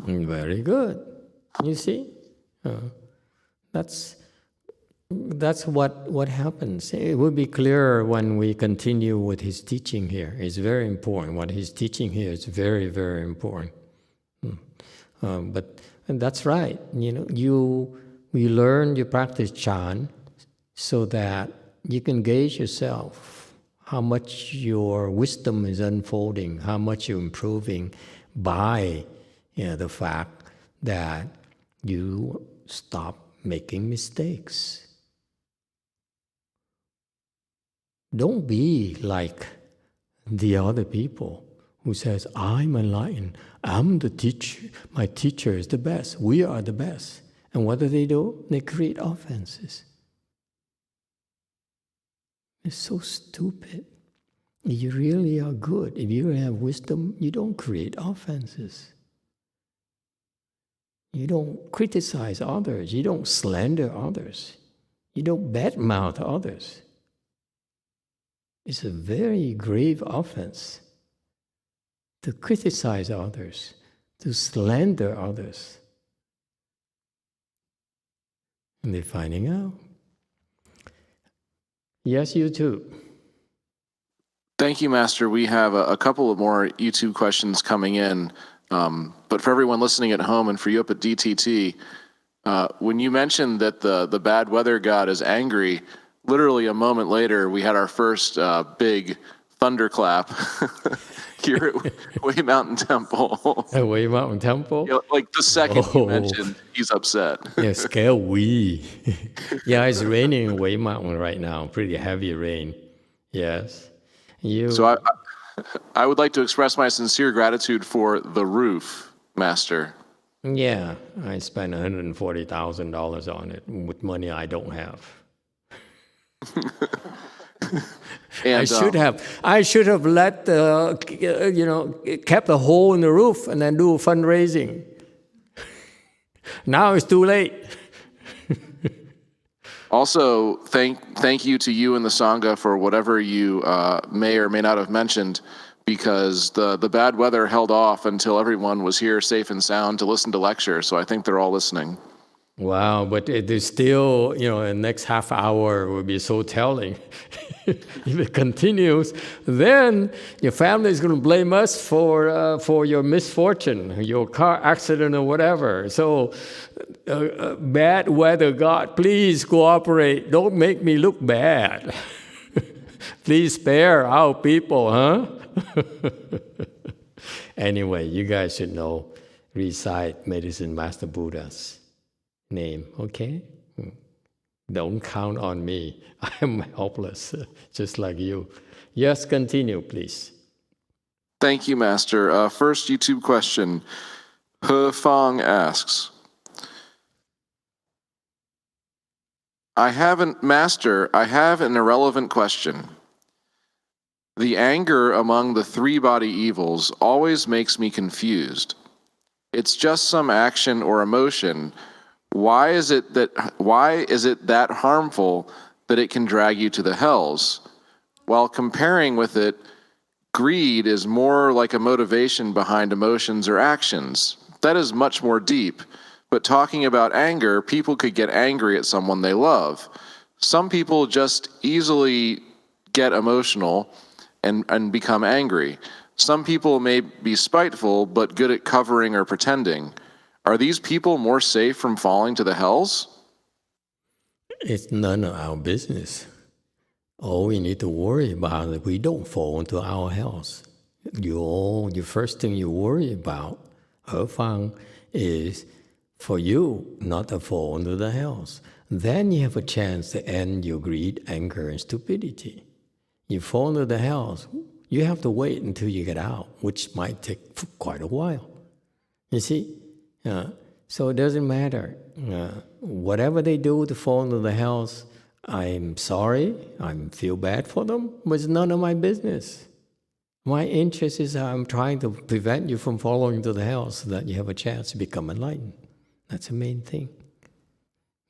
Very good. You see, that's what happens. It will be clearer when we continue with his teaching here. It's very important. What he's teaching here is very, very important. And that's right. You learn, you practice Chan so that you can gauge yourself how much your wisdom is unfolding, how much you're improving by the fact that you stop making mistakes. Don't be like the other people who says, I'm enlightened, I'm the teacher, my teacher is the best, we are the best. And what do? They create offenses. It's so stupid. You really are good. If you have wisdom, you don't create offenses. You don't criticize others. You don't slander others. You don't badmouth others. It's a very grave offense to criticize others, to slander others. And they're finding out. Yes, you too. Thank you, Master. We have a couple of more YouTube questions coming in. But for everyone listening at home and for you up at DTT, when you mentioned that the bad weather god is angry, literally a moment later, we had our first big thunderclap here at Way Mountain Temple. At Way Mountain Temple? Like the second you mentioned, he's upset. Yeah, scale we. Yeah, it's raining in Way Mountain right now, pretty heavy rain. Yes. So I would like to express my sincere gratitude for the roof, Master. Yeah, I spent $140,000 on it with money I don't have. And, I should have let kept a hole in the roof and then do fundraising. Now it's too late. Also, thank you to you and the Sangha for whatever you may or may not have mentioned, because the bad weather held off until everyone was here safe and sound to listen to lecture. So I think they're all listening. Wow, but it is still, the next half hour will be so telling. If it continues, then your family is going to blame us for your misfortune, your car accident or whatever. So, bad weather God, please cooperate. Don't make me look bad. Please spare our people, huh? Anyway, you guys should know, recite Medicine Master Buddha's name, okay? Don't count on me. I am helpless, just like you. Yes, continue, please. Thank you, Master. First YouTube question. He Fang asks, Master, I have an irrelevant question. The anger among the three body evils always makes me confused. It's just some action or emotion, why is it that harmful that it can drag you to the hells? While comparing with it, greed is more like a motivation behind emotions or actions. That is much more deep. But talking about anger, people could get angry at someone they love. Some people just easily get emotional and become angry. Some people may be spiteful, but good at covering or pretending. Are these people more safe from falling to the hells? It's none of our business. All we need to worry about is we don't fall into our hells. The first thing you worry about, Fang, is for you not to fall into the hells. Then you have a chance to end your greed, anger, and stupidity. You fall into the hells, you have to wait until you get out, which might take quite a while. You see? So it doesn't matter. Whatever they do to fall into the hells, I'm sorry, I feel bad for them, but it's none of my business. My interest is I'm trying to prevent you from falling into the hells so that you have a chance to become enlightened. That's the main thing.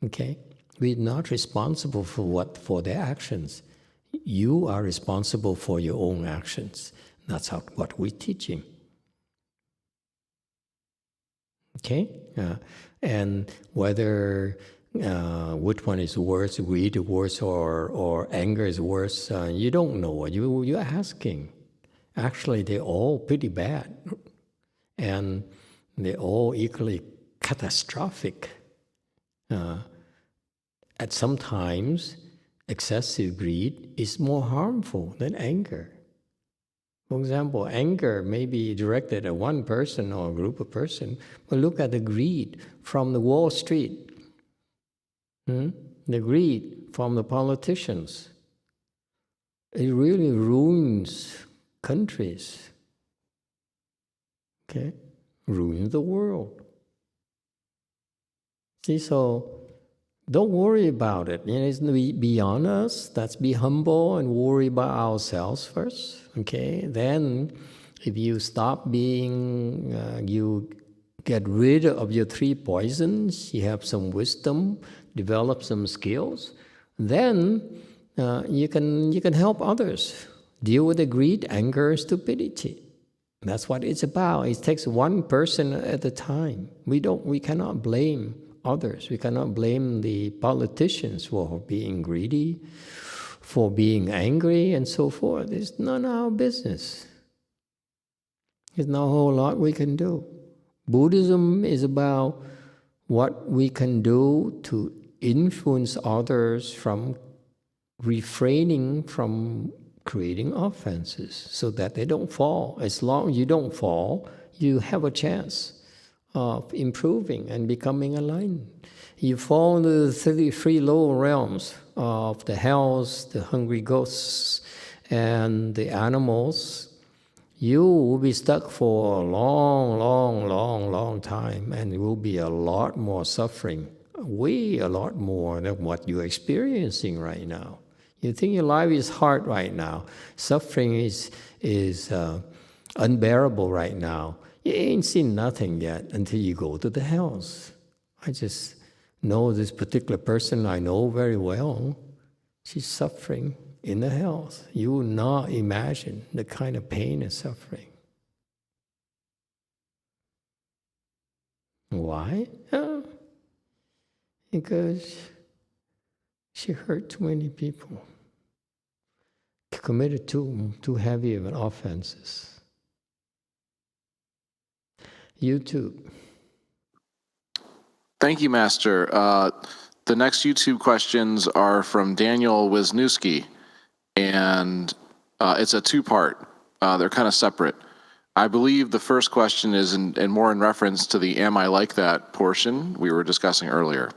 Okay? We're not responsible for their actions. You are responsible for your own actions. That's what we're teaching. Okay? And whether which one is worse, greed is worse, or anger is worse, you don't know what you're asking. Actually, they're all pretty bad. And they're all equally catastrophic. At some times, excessive greed is more harmful than anger. For example, anger may be directed at one person or a group of persons, but look at the greed from the Wall Street, the greed from the politicians. It really ruins countries, okay? Ruins the world. See, so don't worry about it. It's beyond us. Let's be humble and worry about ourselves first. Okay? Then, if you stop being, you get rid of your three poisons, you have some wisdom, develop some skills, then you can help others deal with the greed, anger, stupidity. That's what it's about. It takes one person at a time. We cannot blame others. We cannot blame the politicians for being greedy, for being angry, and so forth. It's none of our business. There's not a whole lot we can do. Buddhism is about what we can do to influence others from refraining from creating offenses so that they don't fall. As long as you don't fall, you have a chance of improving and becoming enlightened. You fall into the three lower realms of the hells, the hungry ghosts, and the animals. You will be stuck for a long time, and it will be a lot more suffering, way a lot more than what you're experiencing right now. You think your life is hard right now. Suffering is unbearable right now. You ain't seen nothing yet until you go to the hells. I just know this particular person I know very well. She's suffering in the hells. You will not imagine the kind of pain and suffering. Why? Because she hurt too many people, committed too heavy of an offenses. YouTube. Thank you, Master. The next YouTube questions are from Daniel Wisniewski, and it's a two-part. They're kind of separate. I believe the first question is more in reference to the "Am I like that?" portion we were discussing earlier.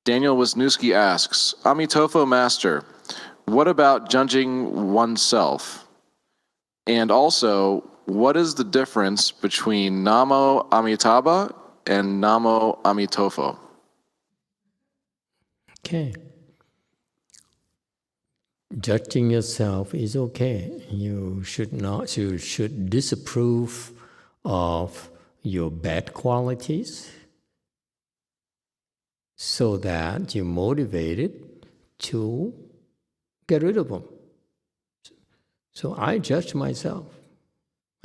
Daniel Wisniewski asks, Amitofuo Master, what about judging oneself? And also, what is the difference between Namo Amitabha and Namo Amitofuo? Okay. Judging yourself is okay. You should disapprove of your bad qualities so that you're motivated to get rid of them. So I judge myself.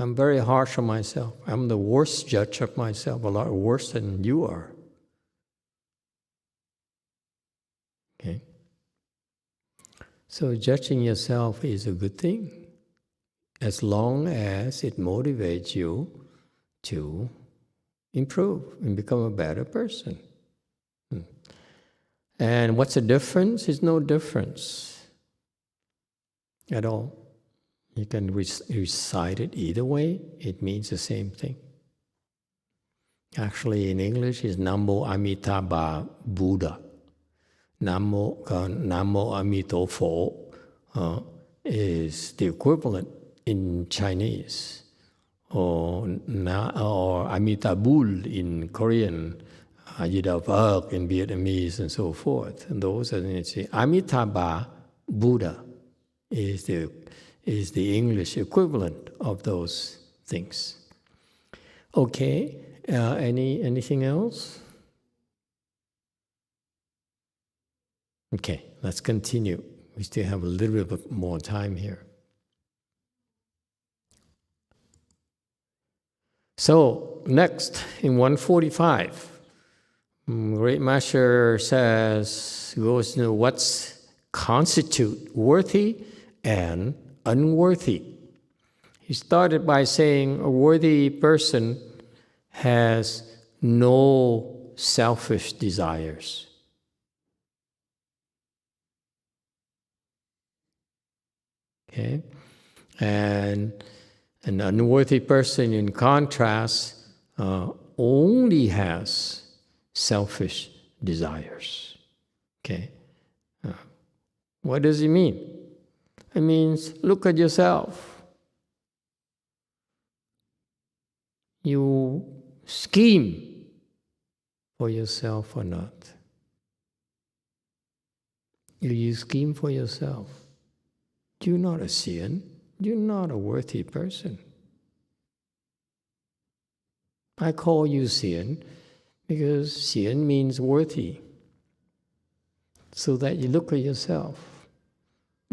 I'm very harsh on myself. I'm the worst judge of myself, a lot worse than you are. Okay? So judging yourself is a good thing, as long as it motivates you to improve and become a better person. And what's the difference? There's no difference at all. You can recite it either way. It means the same thing. Actually, in English, it's Namo Amitabha Buddha. Namo Emitofuo is the equivalent in Chinese, or Amitabul in Korean, Yidavak in Vietnamese, and so forth. And those are the Amitabha Buddha is the English equivalent of those things. Okay, anything else? Okay, let's continue. We still have a little bit more time here. So, next, in 145, Great Master goes to what's constitute worthy and unworthy. He started by saying a worthy person has no selfish desires. Okay? And an unworthy person, in contrast, only has selfish desires. Okay? What does it mean? It means look at yourself. You scheme for yourself or not? You scheme for yourself. You're not a Xian. You're not a worthy person. I call you Xian because Xian means worthy. So that you look at yourself.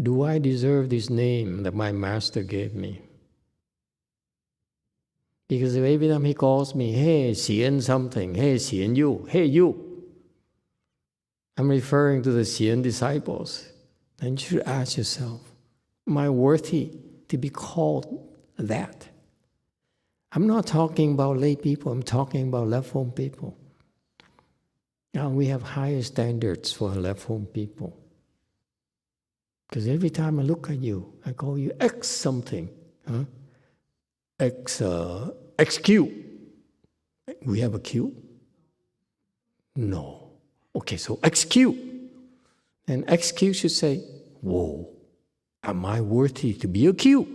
Do I deserve this name that my master gave me? Because every time he calls me, hey, Xian something, hey, Xian you, hey, you, I'm referring to the Xian disciples. And you should ask yourself, am I worthy to be called that? I'm not talking about lay people, I'm talking about left home people. Now we have higher standards for left home people. Because every time I look at you, I call you X something. Huh? XQ. We have a Q? No. Okay, so XQ. And XQ should say, whoa, am I worthy to be a Q?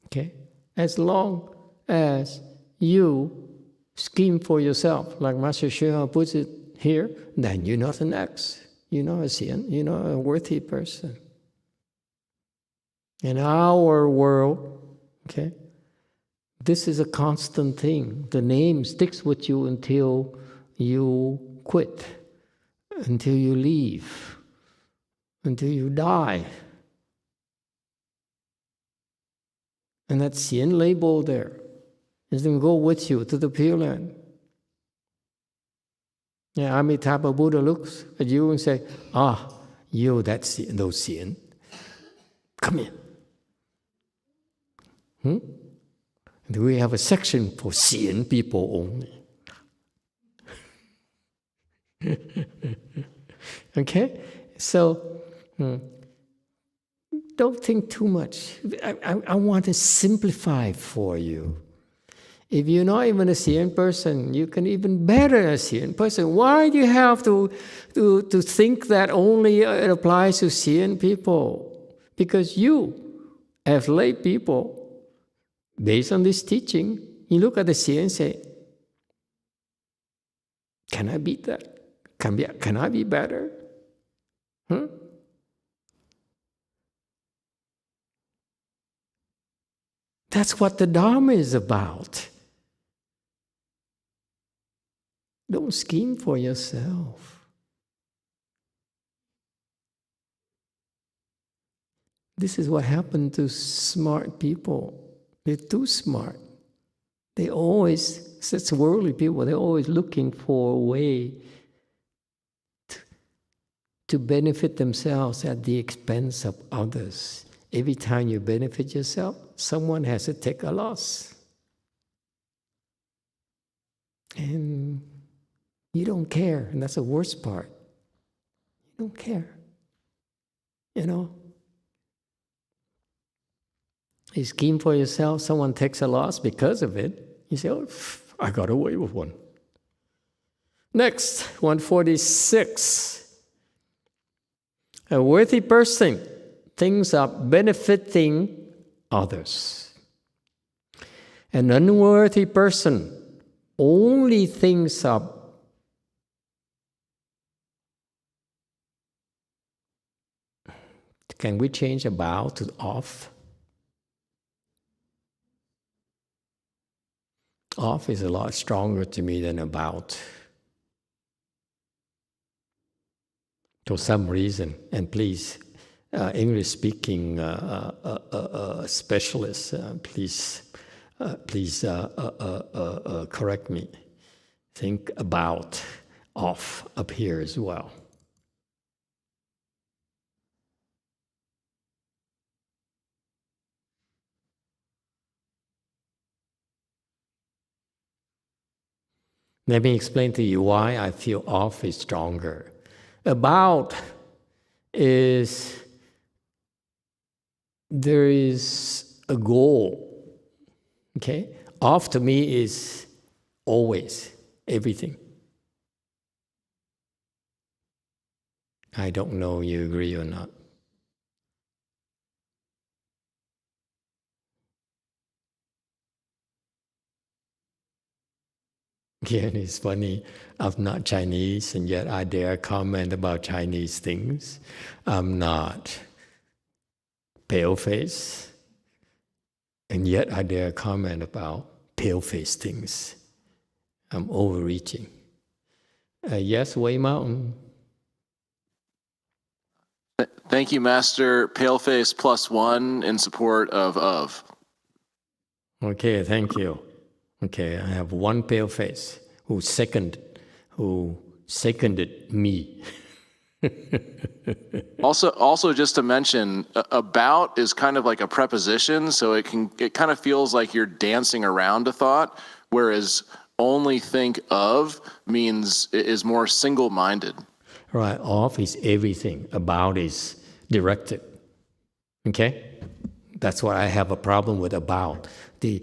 Okay? As long as you scheme for yourself, like Master Hsuan puts it here, then you're not an X. You're not a Xian. You're not a worthy person. In our world, okay, this is a constant thing. The name sticks with you until you quit, until you leave, until you die. And that Xian label there is going to go with you to the Pure Land. Yeah, Amitabha Buddha looks at you and say, you, that's those Xian. Come here. Do we have a section for Xian people only? Okay? So, don't think too much. I want to simplify for you. If you're not even a Xian person, you can even better a Xian person. Why do you have to think that only it applies to Xian people? Because you, as lay people, based on this teaching, you look at the Xian and say, can I beat that? Can I be better? That's what the Dharma is about. Don't scheme for yourself. This is what happened to smart people. They're too smart. They always, such worldly people, they're always looking for a way to benefit themselves at the expense of others. Every time you benefit yourself, someone has to take a loss. And you don't care, and that's the worst part. You don't care. You know? You scheme for yourself, someone takes a loss because of it. You say, oh, I got away with one. Next, 146. A worthy person thinks of benefiting others. An unworthy person only thinks of can we change about to off? Off is a lot stronger to me than about. For some reason, and please, English-speaking specialists, please correct me. Think about off up here as well. Let me explain to you why I feel off is stronger. About is there is a goal. Okay? Off to me is always everything. I don't know you agree or not. Yeah, it's funny. I'm not Chinese, and yet I dare comment about Chinese things. I'm not pale-face, and yet I dare comment about pale-face things. I'm overreaching. Yes, Way Mountain. Thank you, Master. Paleface +1 in support of. Okay, thank you. Okay, I have one pale-face who seconded me. Also, just to mention, about is kind of like a preposition, so it kind of feels like you're dancing around a thought, whereas only think of is more single-minded. Right, off is everything, about is directed. Okay? That's why I have a problem with about. The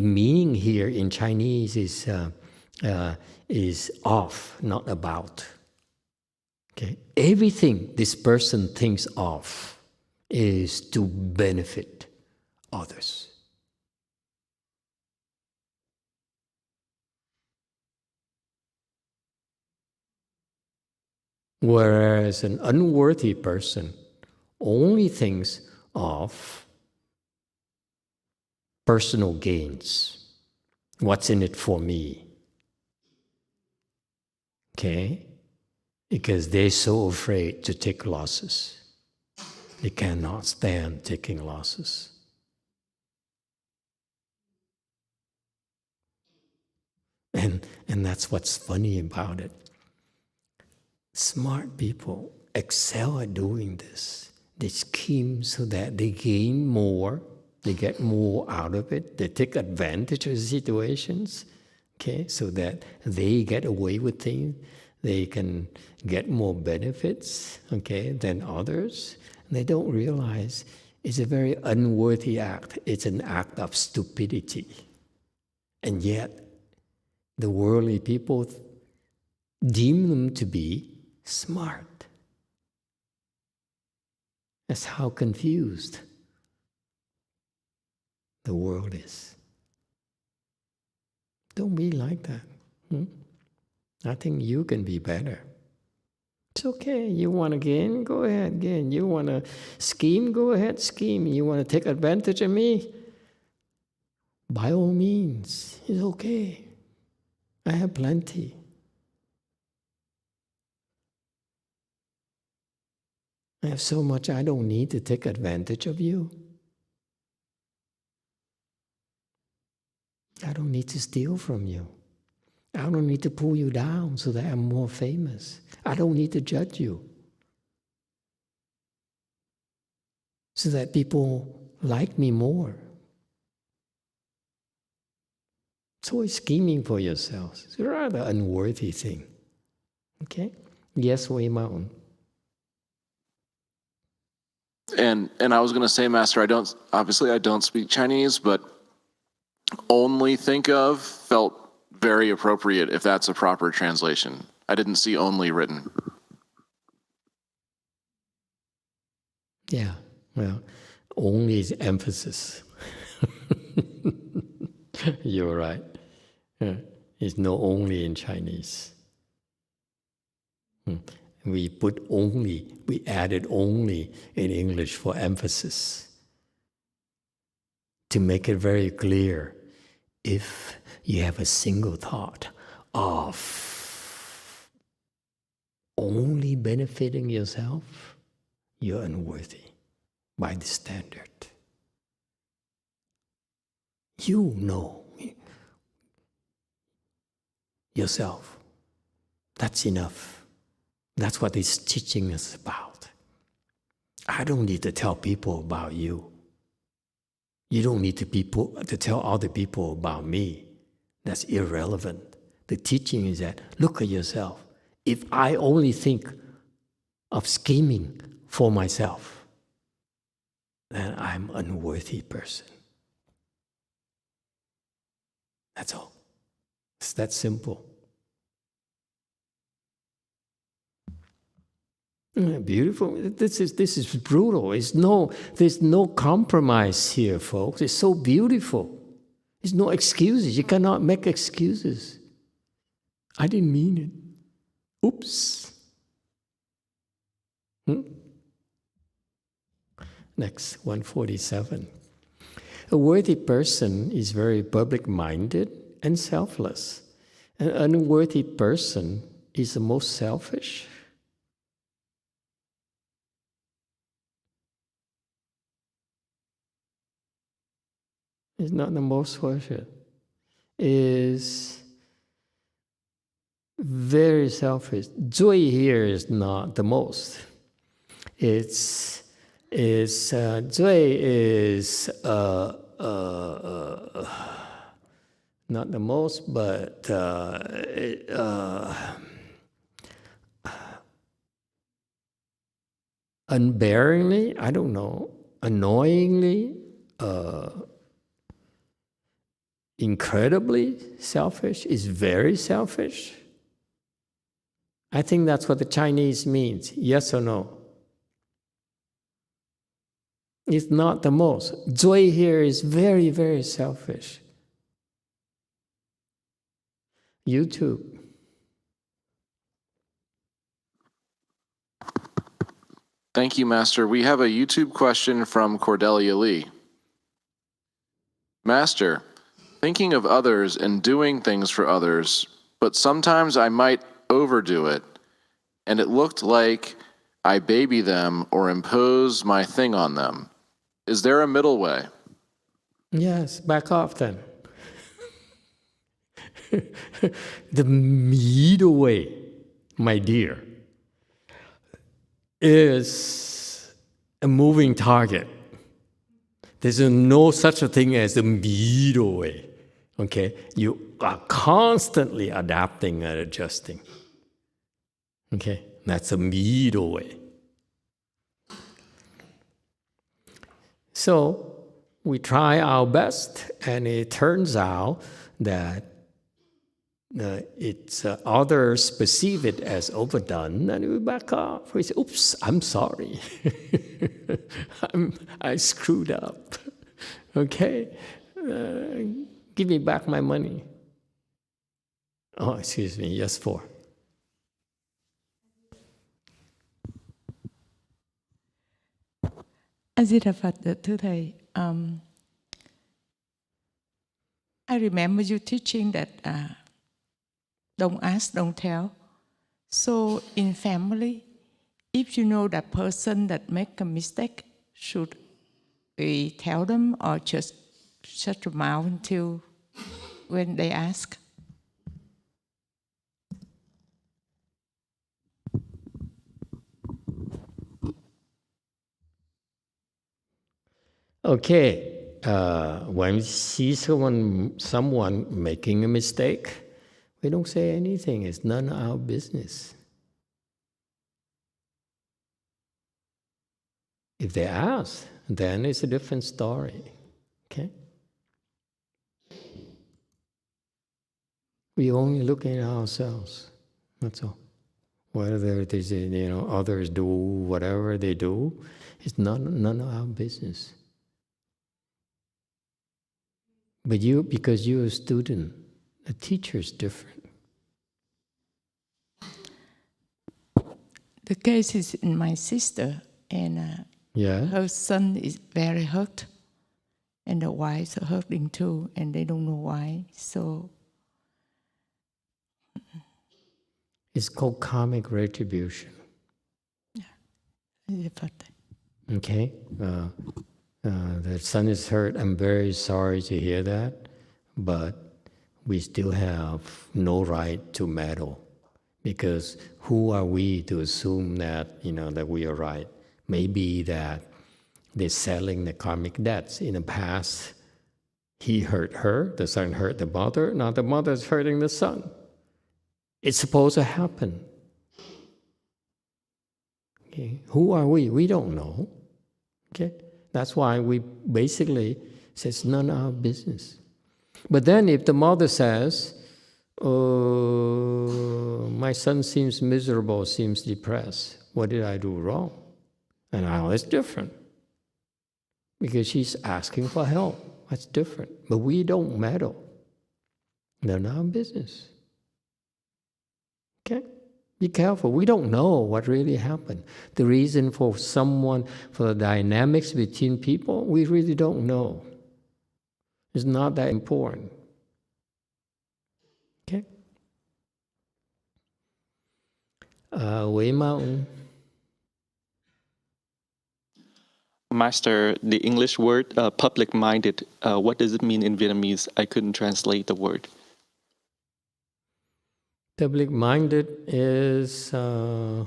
meaning here in Chinese is off, not about. Okay? Everything this person thinks of is to benefit others. Whereas an unworthy person only thinks of personal gains. What's in it for me? Okay? Because they're so afraid to take losses. They cannot stand taking losses. And that's what's funny about it. Smart people excel at doing this. They scheme so that they gain more, they get more out of it, they take advantage of situations, okay, so that they get away with things, they can get more benefits, okay, than others. And they don't realize it's a very unworthy act. It's an act of stupidity. And yet, the worldly people deem them to be smart. That's how confused the world is. Don't be like that. I think you can be better. It's okay. You want to gain? Go ahead, gain. You want to scheme? Go ahead, scheme. You want to take advantage of me? by all means, it's okay. I have plenty. I have so much, I don't need to take advantage of you. I don't need to steal from you. I don't need to pull you down so that I'm more famous. I don't need to judge you so that people like me more. It's always scheming for yourselves. It's a rather unworthy thing. Okay? Yes, Wei Mountain. And I was going to say, Master, I don't speak Chinese, but only think of felt very appropriate if that's a proper translation. I didn't see only written. Yeah, well, only is emphasis. You're right. Yeah. It's no only in Chinese. We added only in English for emphasis to make it very clear. If you have a single thought of only benefiting yourself, you're unworthy by the standard. You know yourself. That's enough. That's what it's teaching us about. I don't need to tell people about you. You don't need to tell other people about me. That's irrelevant. The teaching is that, look at yourself. If I only think of scheming for myself, then I'm an unworthy person. That's all. It's that simple. Beautiful. This is brutal. There's no compromise here, folks. It's so beautiful. There's no excuses. You cannot make excuses. I didn't mean it. Oops. Next, 147. A worthy person is very public-minded and selfless. An unworthy person is the most selfish. It's not the most worship. Is very selfish. Joy here is not the most. Joy is not the most, but unbearingly, I don't know, annoyingly, incredibly selfish, is very selfish. I think that's what the Chinese means. Yes or no? It's not the most. Joy here is very, very selfish. YouTube. Thank you, Master. We have a YouTube question from Cordelia Lee. Master, thinking of others and doing things for others, but sometimes I might overdo it, and it looked like I baby them or impose my thing on them. Is there a middle way? Yes, back off then. The middle way, my dear, is a moving target. There's no such a thing as the middle way. Okay? You are constantly adapting and adjusting. Okay? That's a middle way. So we try our best, and it turns out that others perceive it as overdone, and we back off. We say, oops, I'm sorry. I screwed up. Okay? Give me back my money. Oh, excuse me, yes, 4. A Di Đà Phật, thưa Thầy, I remember you teaching that don't ask, don't tell. So in family, if you know that person that make a mistake, should we tell them or just shut your mouth until when they ask? Okay, when we see someone making a mistake, we don't say anything. It's none of our business. If they ask, then it's a different story. Okay? We only look at ourselves. That's all. Whether it is, others do whatever they do, it's none of our business. But because you're a student, a teacher is different. The case is in my sister, and her son is very hurt, and the wives are hurting too, and they don't know why. So it's called karmic retribution. Yeah. Okay? The son is hurt. I'm very sorry to hear that, but we still have no right to meddle, because who are we to assume that that we are right? Maybe that they're settling the karmic debts. In the past, he hurt her, the son hurt the mother, now the mother is hurting the son. It's supposed to happen. Okay. Who are we? We don't know. Okay. That's why we basically say it's none of our business. But then if the mother says, my son seems miserable, seems depressed, what did I do wrong? And now it's different. Because she's asking for help. That's different. But we don't meddle. None of our business. Okay? Be careful. We don't know what really happened. The reason for the dynamics between people, we really don't know. It's not that important. Okay? Wei Mao. Master, the English word public-minded, what does it mean in Vietnamese? I couldn't translate the word. Public-minded is I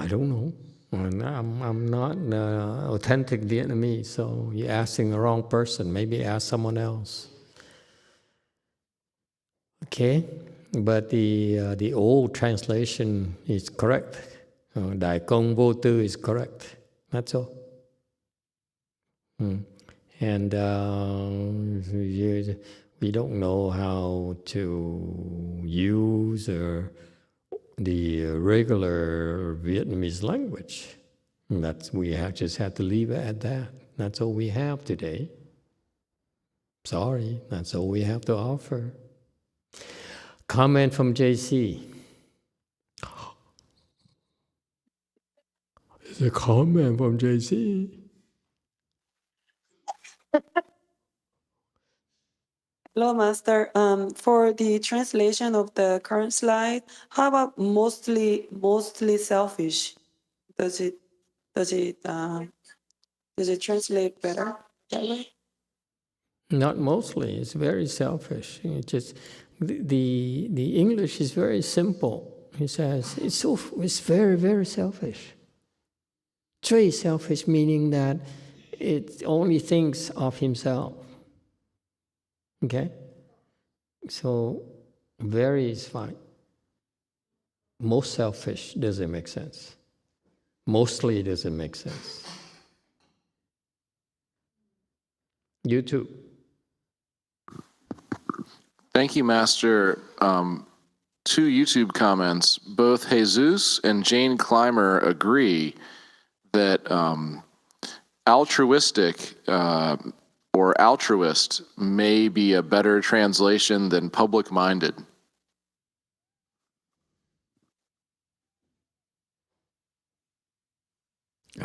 don't know. I'm not authentic Vietnamese, so you're asking the wrong person. Maybe ask someone else. Okay, but the old translation is correct. Đại công vô tư is correct. That's all. And we don't know how to use the regular Vietnamese language. We just have to leave it at that. That's all we have today. Sorry, that's all we have to offer. Comment from JC. There's a comment from JC. Hello, Master. For the translation of the current slide, how about mostly selfish? Does it translate better that way? Not mostly. It's very selfish. It just the English is very simple. He says it's very, very selfish. Very selfish, meaning that it only thinks of himself. Okay? So very is fine. Most selfish doesn't make sense. Mostly doesn't make sense. You too. Thank you, Master. Two YouTube comments. Both Jesus and Jane Clymer agree that altruistic or altruist may be a better translation than public-minded.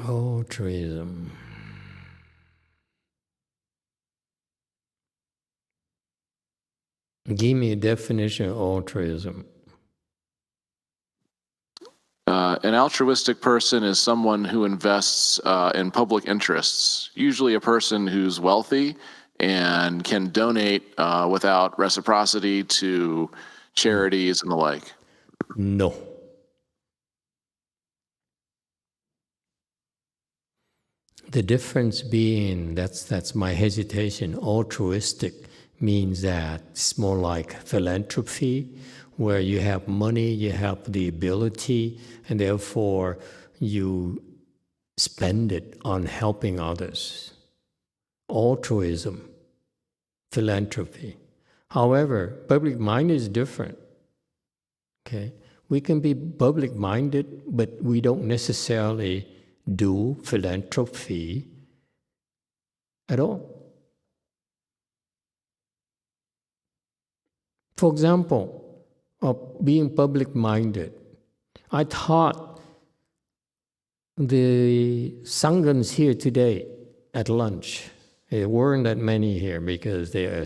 Altruism. Give me a definition of altruism. An altruistic person is someone who invests in public interests, usually a person who's wealthy and can donate without reciprocity to charities and the like. No. The difference being, that's my hesitation, altruistic means that it's more like philanthropy, where you have money, you have the ability, and therefore you spend it on helping others. Altruism, philanthropy. However, public mind is different. Okay? We can be public-minded, but we don't necessarily do philanthropy at all. For example, of being public-minded, I taught the Sanghas here today at lunch. There weren't that many here because they are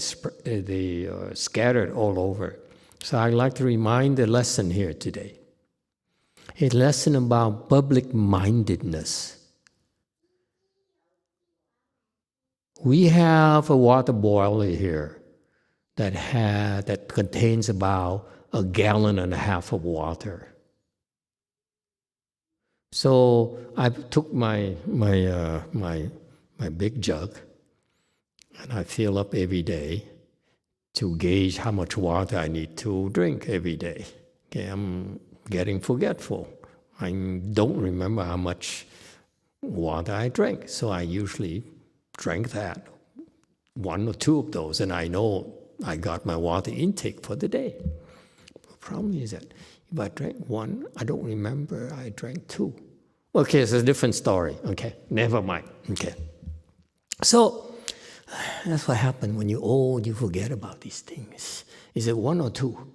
scattered all over. So I'd like to remind the lesson here today. A lesson about public-mindedness. We have a water boiler here that contains about 1.5 gallons of water. So I took my big jug and I fill up every day to gauge how much water I need to drink every day. Okay, I'm getting forgetful. I don't remember how much water I drink, so I usually drink that, 1 or 2 of those, and I know I got my water intake for the day. The problem is that if I drank 1, I don't remember I drank 2. Okay, it's a different story. Okay, never mind. Okay. So that's what happens when you're old, you forget about these things. Is it 1 or 2?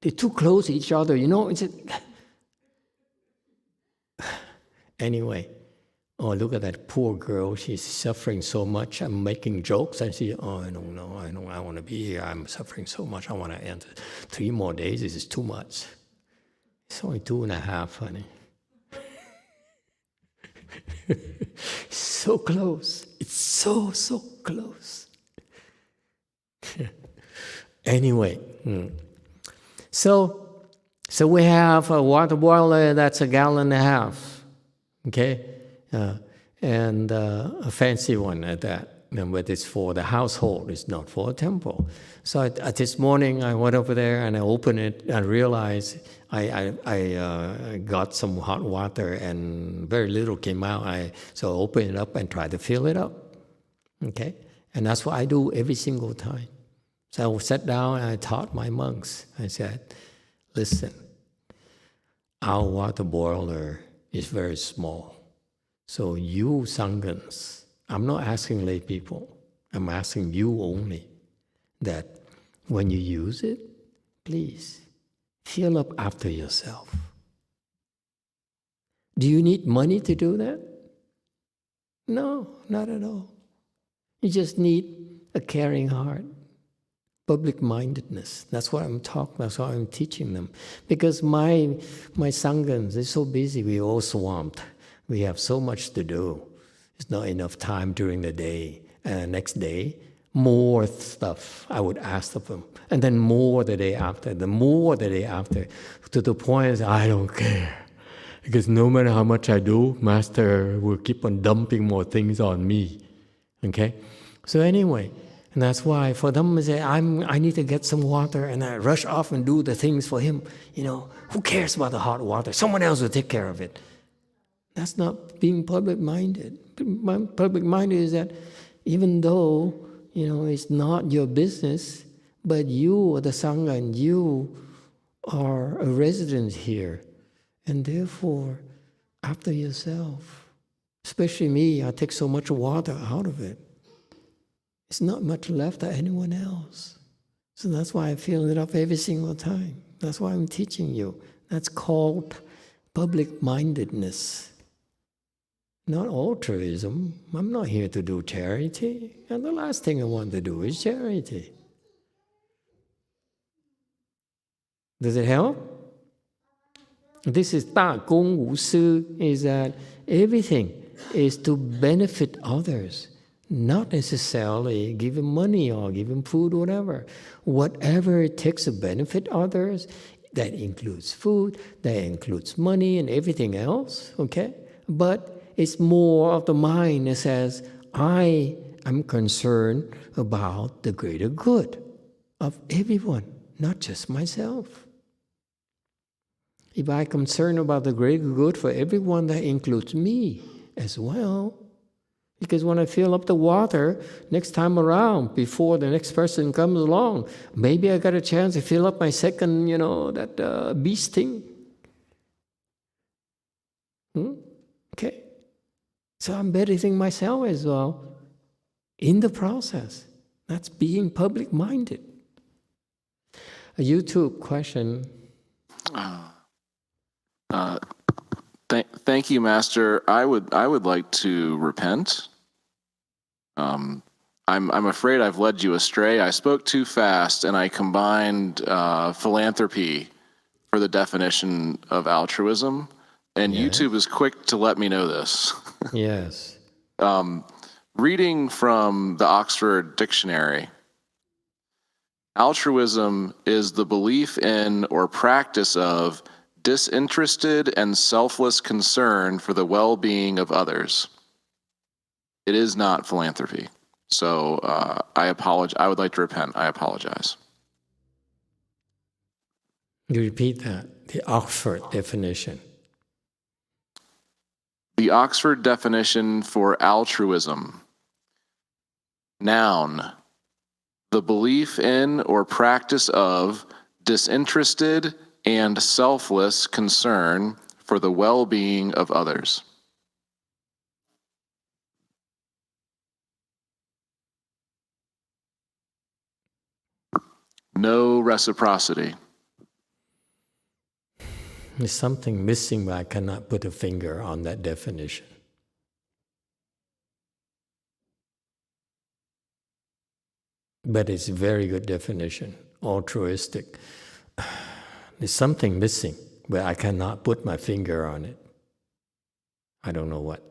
They're too close to each other, you know? Anyway, oh, look at that poor girl. She's suffering so much. I'm making jokes. And she, oh, I don't know. I want to be here. I'm suffering so much. I want to end 3 more days. This is too much. It's only 2.5, honey. So close. It's so close. Anyway, so we have a water boiler that's 1.5 gallons. Okay, and a fancy one at that. But it's for the household. It's not for a temple. So this morning I went over there and I opened it and realized I got some hot water and very little came out. So I opened it up and tried to fill it up. Okay, and that's what I do every single time. So I sat down and I taught my monks. I said, listen, our water boiler is very small. So you Sanghas, I'm not asking lay people, I'm asking you only, that when you use it, please fill up after yourself. Do you need money to do that? No, not at all. You just need a caring heart. Public-mindedness. That's what I'm talking about. That's what I'm teaching them. Because my Sanghas, they're so busy, we're all swamped. We have so much to do. It's not enough time during the day. And next day, more stuff I would ask of them. And then more the day after, to the point that I don't care. Because no matter how much I do, Master will keep on dumping more things on me. Okay? So anyway, and that's why for them to say, I need to get some water, and I rush off and do the things for him. You know, who cares about the hot water? Someone else will take care of it. That's not being public-minded. Public-minded is that even though, you know, it's not your business, but you are the Sangha and you are a resident here. And therefore, after yourself, especially me, I take so much water out of it. It's not much left to anyone else. So that's why I fill it up every single time. That's why I'm teaching you. That's called public-mindedness. not altruism. I'm not here to do charity. And the last thing I want to do is charity. Does it help? This is 大公无私, is that everything is to benefit others, not necessarily giving money or giving food or whatever. Whatever it takes to benefit others, that includes food, that includes money and everything else, okay? But it's more of the mind that says, I am concerned about the greater good of everyone, not just myself. If I'm concerned about the greater good for everyone, that includes me as well. Because when I fill up the water, next time around, before the next person comes along, maybe I got a chance to fill up my second, that beast thing. Okay. So I'm benefiting myself as well in the process. That's being public-minded. A YouTube question. Thank you, Master. I would like to repent. I'm afraid I've led you astray. I spoke too fast, and I combined philanthropy for the definition of altruism. And YouTube is quick to let me know this. Yes. Reading from the Oxford Dictionary, altruism is the belief in or practice of disinterested and selfless concern for the well-being of others. It is not philanthropy. So I apologize. I would like to repent. I apologize. You repeat that, the Oxford definition. The Oxford definition for altruism. Noun, the belief in or practice of disinterested and selfless concern for the well-being of others. No reciprocity. There's something missing, but I cannot put a finger on that definition. But it's a very good definition, altruistic. There's something missing, but I cannot put my finger on it. I don't know what.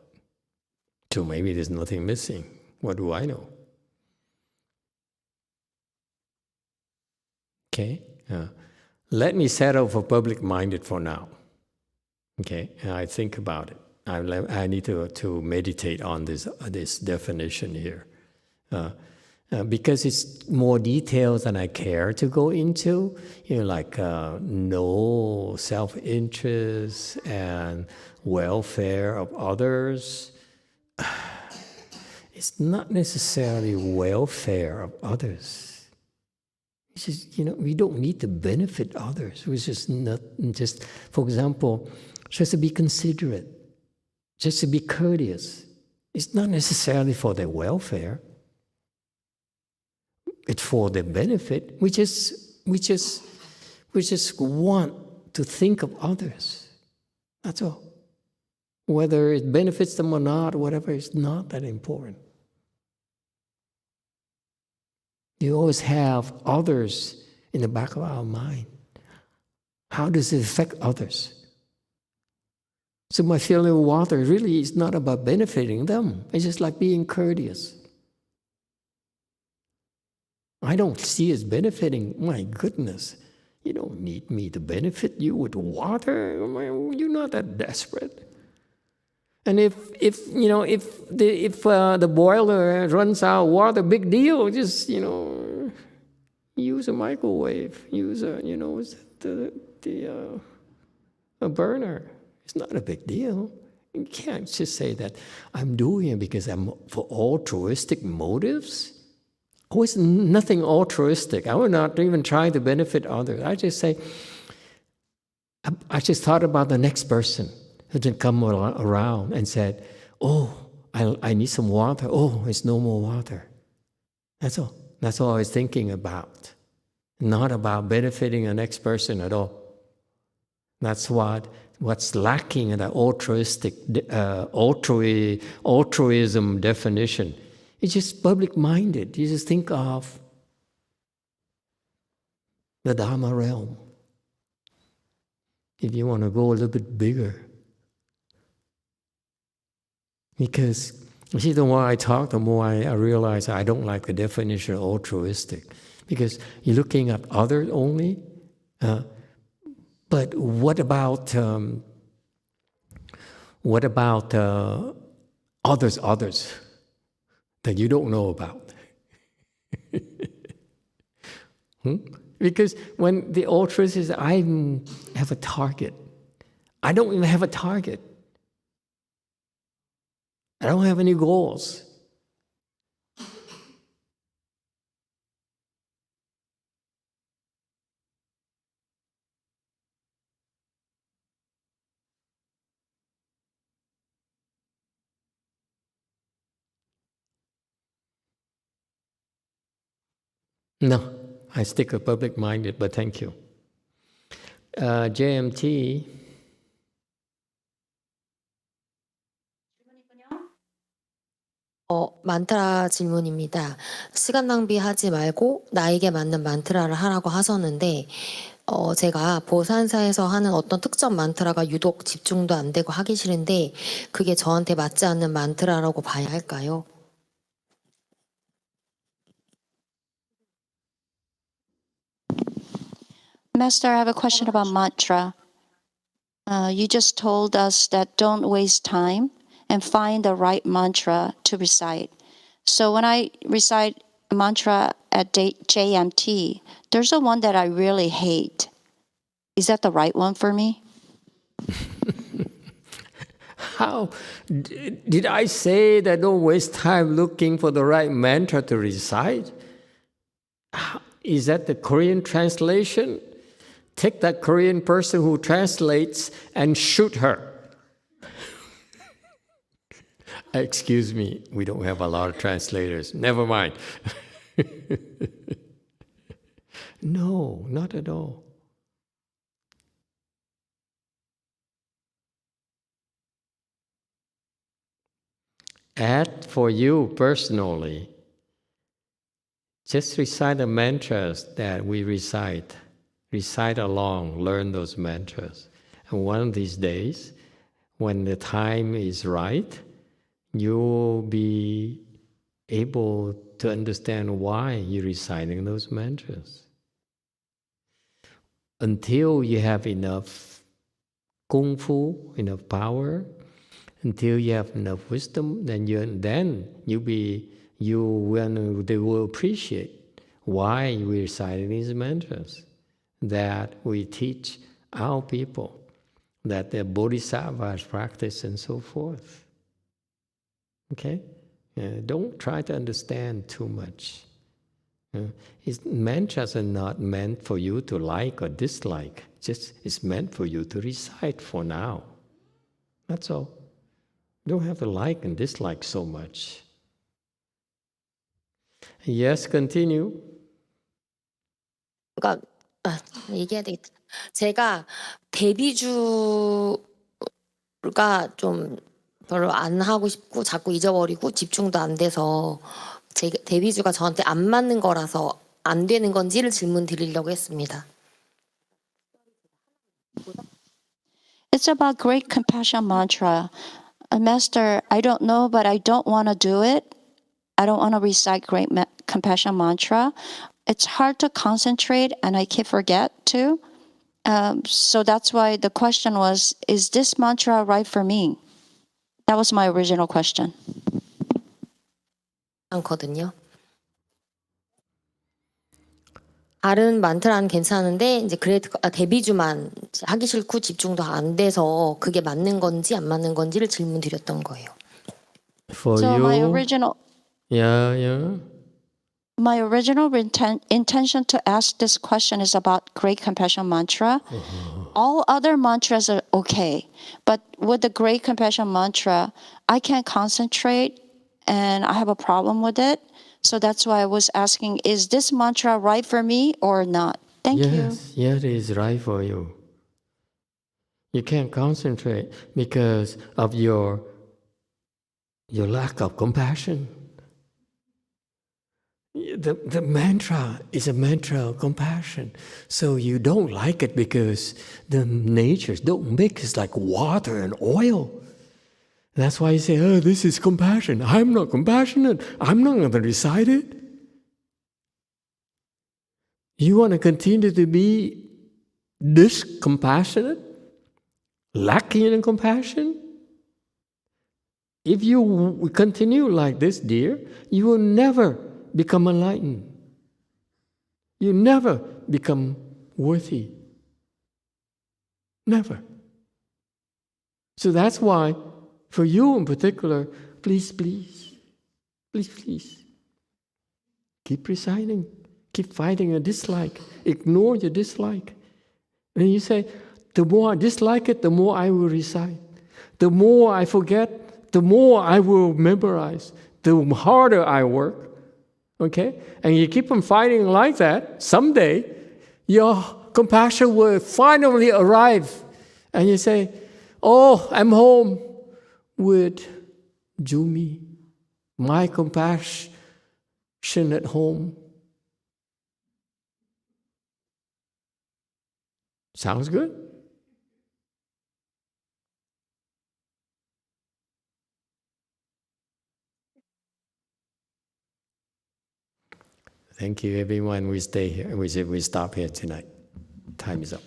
So maybe there's nothing missing. What do I know? Okay? Let me settle for public-minded for now. Okay? And I think about it. I need to meditate on this definition here. Because it's more details than I care to go into, like no self-interest and welfare of others. It's not necessarily welfare of others. It's just, we don't need to benefit others. It's just not just, for example, just to be considerate, just to be courteous. It's not necessarily for their welfare. It's for their benefit. We just want to think of others. That's all. Whether it benefits them or not, whatever, is not that important. You always have others in the back of our mind. How does it affect others? So my filling of water really is not about benefiting them. It's just like being courteous. I don't see as benefiting. My goodness, you don't need me to benefit you with water. You're not that desperate. And if the boiler runs out of water, big deal. Just use a microwave. Use a burner. It's not a big deal. You can't just say that I'm doing it because I'm for altruistic motives. Oh, it's nothing altruistic. I would not even try to benefit others. I just say, I just thought about the next person who didn't come around and said, oh, I need some water. Oh, it's no more water. That's all. That's all I was thinking about. Not about benefiting the next person at all. That's what what's lacking in the altruism definition. It's just public-minded. You just think of the Dharma realm. If you want to go a little bit bigger. Because, you see, the more I talk, the more I realize I don't like the definition of altruistic. Because you're looking at others only. But what about others that you don't know about? Because when the altruist is, I have a target. I don't even have a target. I don't have any goals. No, I stick with public-minded, but thank you. JMT. 만트라 질문입니다. 시간 낭비하지 말고 나에게 맞는 만트라를 하라고 하셨는데, 제가 보산사에서 하는 어떤 특정 만트라가 유독 집중도 안 되고 하기 싫은데, 그게 저한테 맞지 않는 만트라라고 봐야 할까요? Master, I have a question about mantra. You just told us that don't waste time and find the right mantra to recite. So when I recite a mantra at JMT, there's a one that I really hate. Is that the right one for me? How did I say that don't waste time looking for the right mantra to recite? Is that the Korean translation? Take that Korean person who translates and shoot her. Excuse me, we don't have a lot of translators. Never mind. No, not at all. For you personally, just recite the mantras that we recite. Recite along, learn those mantras. And one of these days, when the time is right, you'll be able to understand why you're reciting those mantras. Until you have enough kung fu, enough power, until you have enough wisdom, then they will appreciate why we're reciting these mantras that we teach our people, that the bodhisattvas practice and so forth. Okay? Don't try to understand too much. Mantras are not meant for you to like or dislike. It's meant for you to recite for now. That's all. You don't have to like and dislike so much. Yes, continue. 그러니까 얘기해야 되겠다. 제가 데뷔주가 좀 별로 안 하고 싶고 자꾸 잊어버리고 집중도 안 돼서 제 데뷔주가 저한테 안 맞는 거라서 안 되는 건지를 질문 드리려고 했습니다. It's about great compassion mantra. Master, I don't know, but I don't want to do it. I don't want to recite great compassion mantra. It's hard to concentrate and I can forget too. So that's why the question was, is this mantra right for me? That was my original question. 않거든요. 다른 만트라는 괜찮은데 이제 데뷔주만 하기 싫고 집중도 안 돼서 그게 맞는 건지 안 맞는 건지를 질문 드렸던 거예요. For So you, my original intention to ask this question is about great compassion mantra. All other mantras are okay, but with the great compassion mantra, I can't concentrate and I have a problem with it. So that's why I was asking, is this mantra right for me or not? Thank you. Yes, it is right for you. You can't concentrate because of your lack of compassion. The mantra is a mantra of compassion. So you don't like it because the natures don't mix like water and oil. That's why you say, oh, this is compassion. I'm not compassionate. I'm not going to recite it. You want to continue to be discompassionate? Lacking in compassion? If you continue like this, dear, you will never become enlightened. You never become worthy. Never. So that's why, for you in particular, please, keep reciting. Keep fighting a dislike. Ignore your dislike. And you say, the more I dislike it, the more I will recite. The more I forget, the more I will memorize. The harder I work. Okay? And you keep on fighting like that, someday your compassion will finally arrive. And you say, oh, I'm home with Jumi. My compassion at home. Sounds good? Thank you, everyone. We stay here. We stop here tonight. Time is up.